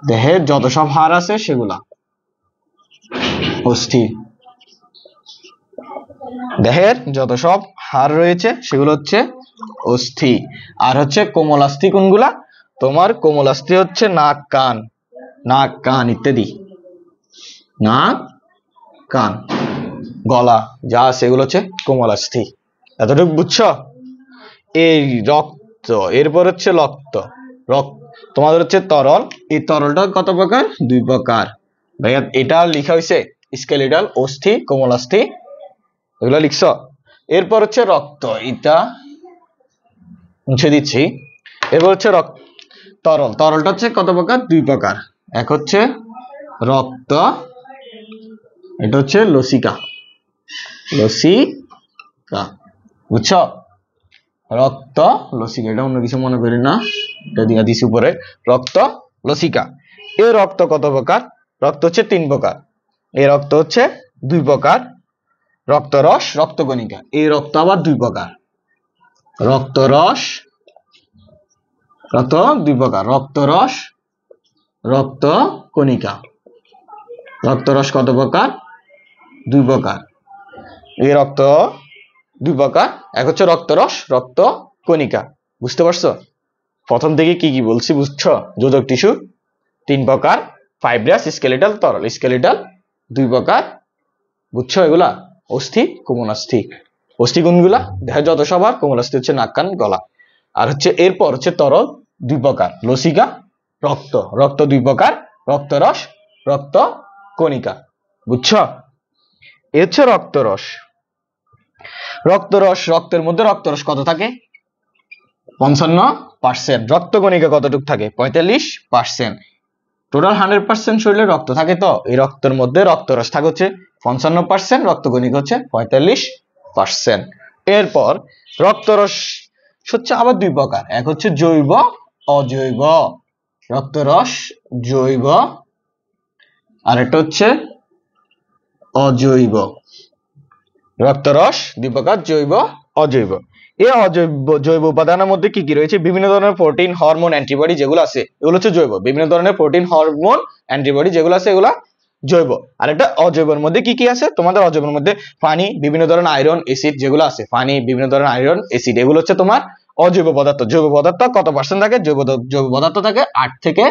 দেহের যত সব হাড় আছে সেগুলা অস্থি। দেহের যত সব হাড় রয়েছে সেগুলো হচ্ছে অস্থি। আর হচ্ছে কোমলাস্থি কোনগুলা? তোমার কোমলাস্থি হচ্ছে নাক কান ইত্যাদি। নাক, কান, গলা যা আছে এগুলো হচ্ছে কোমলাস্থি। এতটুকু বুঝছো? এই রক্ত, এরপর হচ্ছে তোমাদের হচ্ছে তরল। এই তরলটা কত প্রকার? 2 প্রকার। ভাইয়া এটা লেখা হয়েছে স্কেলিটাল, অস্থি, কোমলাস্থি, এগুলো লিখছো। এরপর হচ্ছে রক্ত, এটা মুছে দিচ্ছি। এরপর হচ্ছে তরলটা হচ্ছে কত প্রকার? 2 প্রকার। এক হচ্ছে রক্ত, এটা হচ্ছে লসিকা। বুঝছো? রক্ত, লসিকা, এটা অন্য কিছু মনে করি না, এটা দিয়ে দিছি উপরে। রক্ত, লসিকা। এই রক্ত কত প্রকার? রক্ত হচ্ছে 3 প্রকার। এই রক্ত হচ্ছে 2 প্রকার। রক্তরস, রক্তকণিকা। এই রক্ত আবার 2 প্রকার। রক্তরস, রক্ত 2 প্রকার। রক্তরস, রক্তকণিকা। রক্তরস কত প্রকার? 2 প্রকার। এই রক্ত 2 প্রকার। এক হচ্ছে রক্তরস, রক্তকণিকা। বুঝতে পারছো? প্রথম থেকে কি কি বলছি বুঝছো? যোজক টিস্যু 3 প্রকার। ফাইব্রাস, স্কেলিটাল, তরল। স্কেলিটাল 2 প্রকার। বুঝছো এগুলা? অস্থি, কোমলাস্থি। অস্থি কোনগুলা? দেহের যত সব হাড়। কোমলাস্থি হচ্ছে নাক, কান, গলা। আর হচ্ছে এরপর হচ্ছে তরল 2 প্রকার। লসিকা, রক্ত 2 প্রকার। রক্তরস, রক্তকণিকা। বুঝছো? এ হচ্ছে রক্তরস। রক্তের মধ্যে রক্তরস কত থাকে? 55%। রক্তকণিকা কতটুকু থাকে? 45%। টোটাল 100% শরীরে রক্ত থাকে, তো এই রক্তের মধ্যে রক্তরস থাকে হচ্ছে 55%, রক্তকণিকা হচ্ছে 45%। এরপর রক্তরস হচ্ছে আবার 2 প্রকার। এক হচ্ছে জৈব, অজৈব। রক্তরস জৈব, আর একটা হচ্ছে অজৈব। রক্তরস 2 প্রকার, জৈব, অজৈব। এই জৈব উপাদানের মধ্যে কি কি রয়েছে? বিভিন্ন ধরনের প্রোটিন, হরমোন, অ্যান্টিবডি যেগুলো আছে এগুলো হচ্ছে জৈব। বিভিন্ন ধরনের প্রোটিন, হরমোন, অ্যান্টিবডি যেগুলো আছে এগুলা জৈব। আর এটা অজৈবর মধ্যে কি কি আছে? তোমাদের অজৈবর মধ্যে পানি, বিভিন্ন ধরনের আয়রন, অ্যাসিড যেগুলো আছে, পানি, বিভিন্ন ধরনের আয়রন, অ্যাসিড, এগুলো হচ্ছে তোমার অজৈব পদার্থ। জৈব পদার্থ কত পার্সেন্ট থাকে? জৈব পদার্থ থাকে 8 থেকে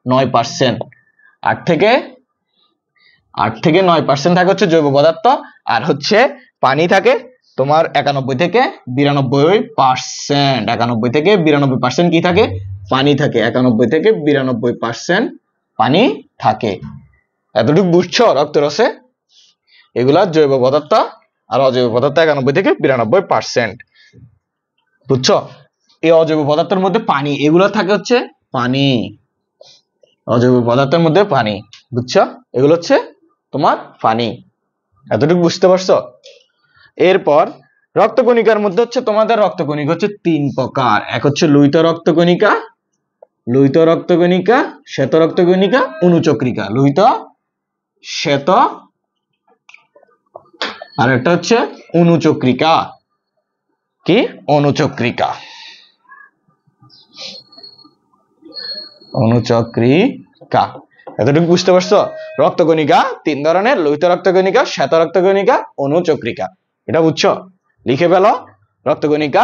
9%। 8 থেকে 9% থাকে হচ্ছে জৈব পদার্থ। আর হচ্ছে পানি থাকে তোমার 91 থেকে 92%। 91 থেকে 92% কি থাকে? পানি থাকে। 91 থেকে 92% পানি থাকে। এতটুকু বুঝছো রক্তরসে? এগুলা জৈব পদার্থ, আর অজৈব পদার্থ 91 থেকে 92%। বুঝছো? এই অজৈব পদার্থের মধ্যে পানি, এগুলো থাকে হচ্ছে পানি। অজৈব পদার্থের মধ্যে পানি, বুঝছো? এগুলো হচ্ছে তোমার পানি। এতটুকু বুঝতে পারছো? এরপর রক্তকণিকার মধ্যে হচ্ছে তোমাদের রক্তকণিকা হচ্ছে 3 প্রকার। এক হচ্ছে লোহিত রক্তকণিকা, শ্বেত রক্তকণিকা, অনুচক্রিকা। লোহিত, শ্বেত, আর একটা হচ্ছে অনুচক্রিকা। কি? অনুচক্রিকা। এতটুকু বুঝতে পারছো? রক্তকণিকা 3 ধরনের, লোহিত রক্তকণিকা, শ্বেত রক্তকণিকা, অনুচক্রিকা। এটা বুঝছো? লিখে ফেলো। রক্তকণিকা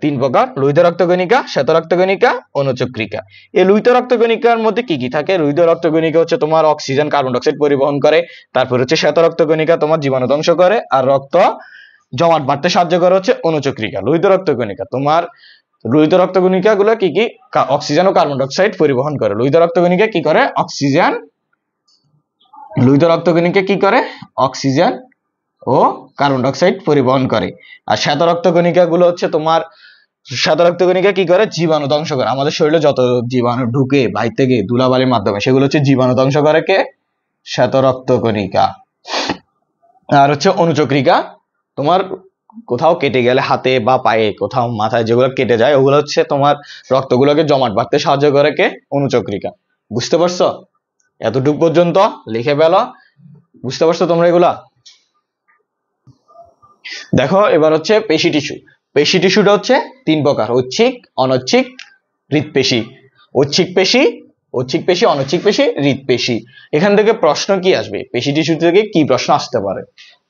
3 প্রকার: লোহিত রক্তকণিকা, শ্বেত রক্তকণিকা, অনুচক্রিকা। এই লোহিত রক্তকণিকার মধ্যে কি কি থাকে? লোহিত রক্তকণিকা হচ্ছে তোমার অক্সিজেন, কার্বন ডাই অক্সাইড পরিবহন করে। তারপর হচ্ছে শ্বেত রক্তকণিকা তোমার জীবাণু ধ্বংস করে, আর রক্ত জমাট বাঁধতে সাহায্য করে হচ্ছে অনুচক্রিকা। লোহিত রক্তকণিকা তোমার, লোহিত রক্তকণিকা গুলো কি কি? অক্সিজেন ও কার্বন ডাই অক্সাইড পরিবহন করে। লোহিত রক্তকণিকা কি করে? অক্সিজেন ও কার্বন ডাই অক্সাইড পরিবহন করে। আর শ্বেত রক্তকণিকা গুলো হচ্ছে তোমার, শ্বেত রক্তকণিকা কি করে? জীবাণু ধ্বংস করে। আমাদের শরীরে যত জীবাণু ঢুকে বাইরে থেকে ধুলাবালির মাধ্যমে, সেগুলো হচ্ছে জীবাণু ধ্বংস করে কে? শ্বেত রক্তকণিকা। আর হচ্ছে অনুচক্রিকা তোমার কোথাও কেটে গেলে, হাতে বা পায়ে, কোথাও মাথায় যেগুলো কেটে যায়, ওগুলো হচ্ছে তোমার রক্তগুলোকে জমাট বাঁধতে সাহায্য করে কে? অনুচক্রিকা। বুঝতে পারছো? এতটুকু পর্যন্ত লিখে ফেলো। বুঝতে পারছো তোমরা এগুলা? দেখো এবার হচ্ছে পেশি টিস্যু। পেশি টিস্যুটা হচ্ছে 3 প্রকার: ঐচ্ছিক, অনৈচ্ছিক, হৃৎপেশি। ঐচ্ছিক পেশি, অনৈচ্ছিক পেশি, হৃৎপেশি। এখান থেকে প্রশ্ন কি আসবে? পেশি টিস্যু থেকে কি প্রশ্ন আসতে পারে?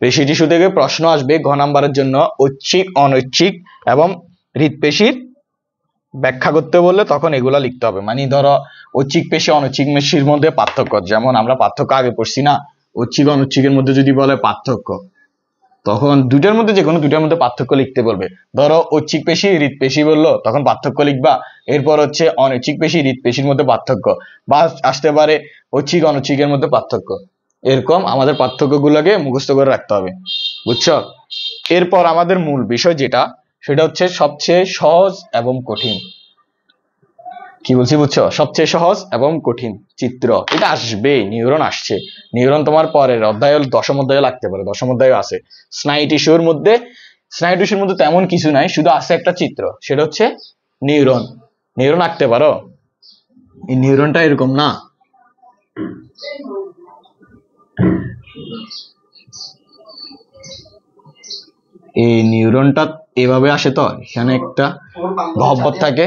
পেশি টিস্যু থেকে প্রশ্ন আসবে ঘ নাম্বারের জন্য ঐচ্ছিক, অনৈচ্ছিক এবং হৃৎপেশির ব্যাখ্যা করতে বললে তখন এগুলা লিখতে হবে। মানে ধরো ঐচ্ছিক পেশি, অনৈচ্ছিক পেশির মধ্যে পার্থক্য, যেমন আমরা পার্থক্য আগে পড়ছি না, ঐচ্ছিক অনৈচ্ছিকের মধ্যে যদি বলে পার্থক্য, তখন দুইটার মধ্যে যেকোনো দুইটার মধ্যে পার্থক্য লিখতে বলবে। ধরো ঐচ্ছিক পেশি, হৃৎপেশি বললো, তখন পার্থক্য লিখবা। এরপর হচ্ছে অনৈচ্ছিক পেশি, হৃৎপেশির মধ্যে পার্থক্য, বা আসতে পারে ঐচ্ছিক, অনৈচ্ছিকের মধ্যে পার্থক্য। এরকম আমাদের পার্থক্যগুলোকে মুখস্থ করে রাখতে হবে। বুঝছো? এরপর আমাদের মূল বিষয় যেটা, সেটা হচ্ছে সবচেয়ে সহজ এবং কঠিন। কি বলছি বুঝছো? সবচেয়ে সহজ এবং কঠিন চিত্র, এটা আসবে। নিউরন আসছে। নিউরন তোমার পরের অধ্যায়, 10ম অধ্যায়ে লাগতে পারে, 10ম অধ্যায়ে আছে। স্নায়ু টিস্যুর মধ্যে তেমন কিছু নাই, শুধু আছে একটা চিত্র, সেটা হচ্ছে নিউরন। নিউরন আঁকতে পারো? এই নিউরনটা এরকম না, এই নিউরনটা এভাবে আসে। তো এখানে একটা গহ্বর থাকে,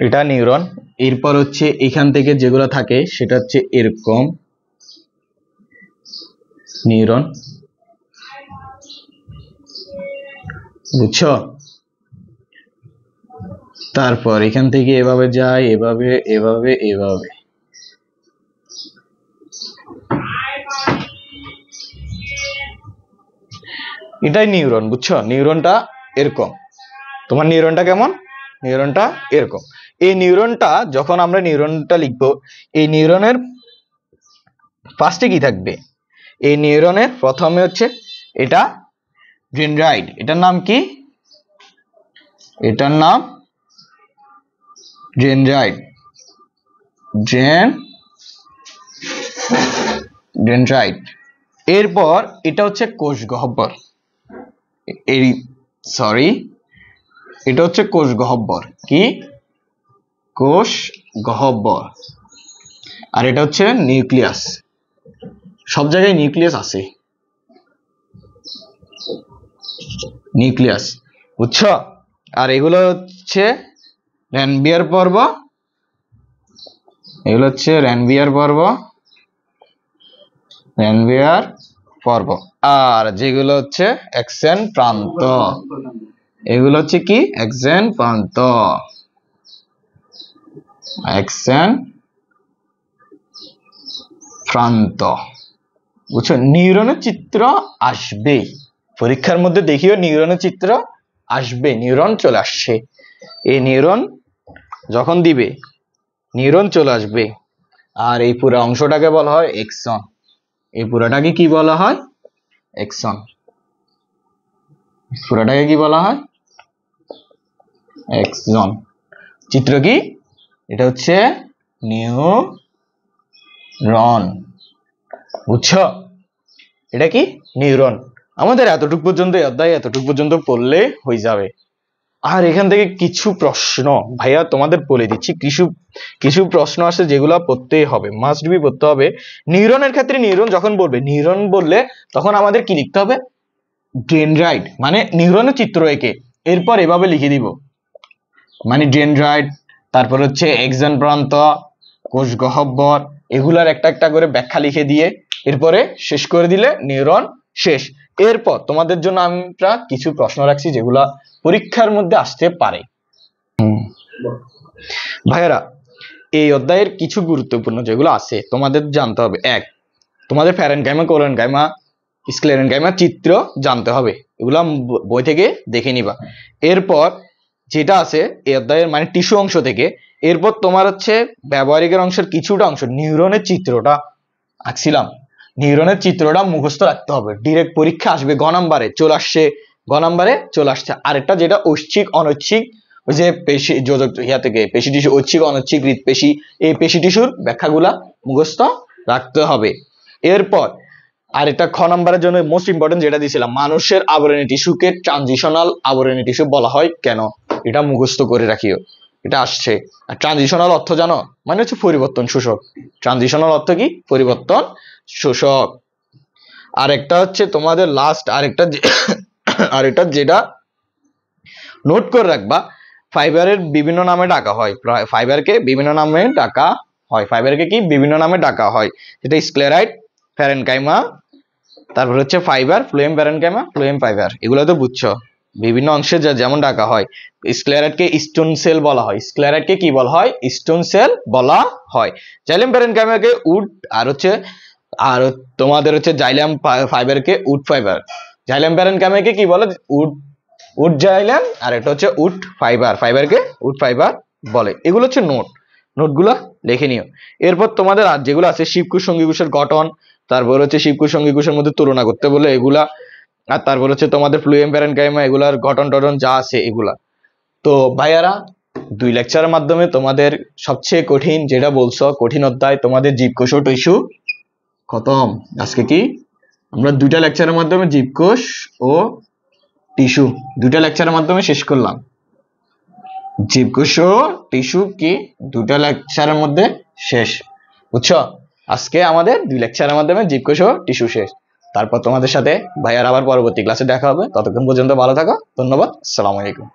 এটা নিউরন। এরপর হচ্ছে এখান থেকে যেগুলো থাকে সেটা হচ্ছে এরকম নিউরন। বুঝছো? তারপর এখান থেকে এভাবে যায়, এভাবে এভাবে এভাবে। এটাই নিউরন। বুঝছো? নিউরনটা এরকম। তোমার নিউরনটা কেমন? নিউরনটা এরকম। এই নিউরনটা যখন আমরা নিউরনটা লিখবো, এই নিউরনের ফার্স্টে কি থাকবে? এই নিউরনের প্রথমে হচ্ছে এটা ডেনড্রাইট। এটার নাম কি? এটার নাম ডেনড্রাইট। ডেনড্রাইট। এরপর এটা হচ্ছে কোষ গহ্বর। এটা হচ্ছে কোষ গহ্বর। কি? কোষ গহ্বর। আর এটা হচ্ছে নিউক্লিয়াস। সব জায়গায় নিউক্লিয়াস আছে। নিউক্লিয়াস। বুঝছো? আর এগুলো হচ্ছে র্যানভিয়ার পর্ব। এগুলো হচ্ছে র্যানভিয়ার পর্ব। রেনভিয়ার পর্ব। আর যেগুলো হচ্ছে এক্সেন প্রান্ত, এগুলো হচ্ছে কি এক্সেন প্রান্ত, এক্সেন প্রান্ত। বুঝছো, নিউরনের চিত্র আসবে পরীক্ষার মধ্যে, দেখিও নিউরনের চিত্র আসবে, নিউরন চলে আসছে। এই নিউরন যখন দিবে নিউরন চলে আসবে। আর এই পুরো অংশটাকে বলা হয় এক্সন, এই পুরোটাকে কি বলা হয় এক্সন, পুরোটাকে কি বলা হয় এক্সন। চিত্র কি, এটা হচ্ছে নিউরন। বুঝছো, এটা কি নিউরন। আমাদের এতটুকু পর্যন্ত অধ্যায় এতটুকু পর্যন্ত পড়লে হয়ে যাবে। আর এখান থেকে কিছু প্রশ্ন ভাইয়া তোমাদের বলে দিচ্ছি, কিছু কিছু প্রশ্ন আছে যেগুলো পড়তেই হবে, মাস্ট বি পড়তে হবে। নিউরনের ক্ষেত্রে নিউরন যখন বলবে, নিউরন বললে তখন আমাদের কি লিখতে হবে, ডেনড্রাইট মানে নিউরনের চিত্র এঁকে এরপর এভাবে লিখে দিব, মানে ডেনড্রাইট, তারপর হচ্ছে এক্সন প্রান্ত, কোষ গহ্বর, এগুলার একটা একটা করে ব্যাখ্যা লিখে দিয়ে এরপরে শেষ করে দিলে নিউরন শেষ। এরপর তোমাদের জন্য আমরা কিছু প্রশ্ন রাখছি যেগুলা পরীক্ষার মধ্যে আসতে পারে। ভাইয়েরা, এই অধ্যায়ের কিছু গুরুত্বপূর্ণ যেগুলো আছে তোমাদের জানতে হবে। এক, তোমাদের প্যারেনকাইমা, কোরেনকাইমা, স্ক্লেরেনকাইমা চিত্র জানতে হবে, এগুলা বই থেকে দেখে নিবা। এরপর যেটা আছে এই অধ্যায়ের মানে টিস্যু অংশ থেকে, এরপর তোমার হচ্ছে ব্যবহারিকের অংশের কিছুটা অংশ, নিউরনের চিত্রটা আঁকছিলাম, নিউরনের চিত্রটা মুখস্থ রাখতে হবে, ডিরেক্ট পরীক্ষা আসবে, গ নাম্বারে চলে আসছে, গ নাম্বারে চলে আসছে। আরেকটা যেটা ঐচ্ছিক অনৈচ্ছিক, ওই যে পেশি যোজক ইয়া থেকে পেশি টিস্যু, ঐচ্ছিক অনৈচ্ছিক হৃদপেশি, এই পেশি টিস্যুর ব্যাখ্যাগুলা মুখস্থ রাখতে হবে। এরপর আরেকটা খ নাম্বারের জন্য মোস্ট ইম্পর্টেন্ট যেটা দিয়েছিলাম, মানুষের আবরণী টিস্যুকে ট্রানজিশনাল আবরণী টিস্যু বলা হয় কেন, এটা মুখস্থ করে রাখিও, এটা আসছে। আর ট্রানজিশনাল অর্থ জানো, মানে হচ্ছে পরিবর্তন শোষক, ট্রানজিশনাল অর্থ কি পরিবর্তন শোষক। আরেকটা হচ্ছে তোমাদের লাস্ট আরেকটা যেটা নোট করে রাখবা, ফাইবারের বিভিন্ন নামে ডাকা হয়, ফাইবারকে বিভিন্ন নামে ডাকা হয়, ফাইবারকে কি বিভিন্ন নামে ডাকা হয়, যেটা স্ক্লেরাইড, প্যারেনকাইমা, তারপর হচ্ছে fibre, phloem parenchyma, phloem fibre, এগুলো তো বুঝছো বিভিন্ন অংশে যেমন ডাকা হয়। স্ক্লেরাইডকে স্টোন সেল বলা হয়, স্ক্লেরাইডকে কি বলা হয় স্টোন সেল বলা হয়। জাইলেম প্যারেনকাইমাকে উড, আর তোমাদের হচ্ছে জাইলেম ফাইবারকে উড ফাইবার, জাইলেম প্যারেনকাইমাকে কি বলে উড জাইলেম, আর এটা হচ্ছে উড ফাইবার, ফাইবারকে উড ফাইবার বলে। এগুলো হচ্ছে নোটগুলো লিখে নিও। এরপর তোমাদের আর যেগুলো আছে শিবকুশ সঙ্গীকুশের গঠন, তারপর হচ্ছে শিবকুশ সঙ্গীকুশের মধ্যে তুলনা করতে বলে এগুলা, আর তারপর হচ্ছে তোমাদের ফ্লুয়েম প্যারেনকাইমা, এগুলার গঠন টঠন যা আছে এগুলা। তো ভাইয়ারা, 2 লেকচারের মাধ্যমে তোমাদের সবচেয়ে কঠিন যেটা বলছো কঠিন অধ্যায় তোমাদের জীবকোষ ও টিস্যু খতম। আজকে কি আমরা 2টা লেকচারের মাধ্যমে জীবকোষ ও টিস্যু 2টা লেকচারের মাধ্যমে শেষ করলাম। জীবকোষ ও টিস্যু কি 2টা লেকচারের মধ্যে শেষ, বুঝছো। আজকে আমাদের 2 লেকচারের মাধ্যমে জীবকোষ ও টিস্যু শেষ। তারপর তোমাদের সাথে ভাইয়ার আবার পরবর্তী ক্লাসে দেখা হবে, ততক্ষণ পর্যন্ত ভালো থাকো, ধন্যবাদ, আসসালামু আলাইকুম।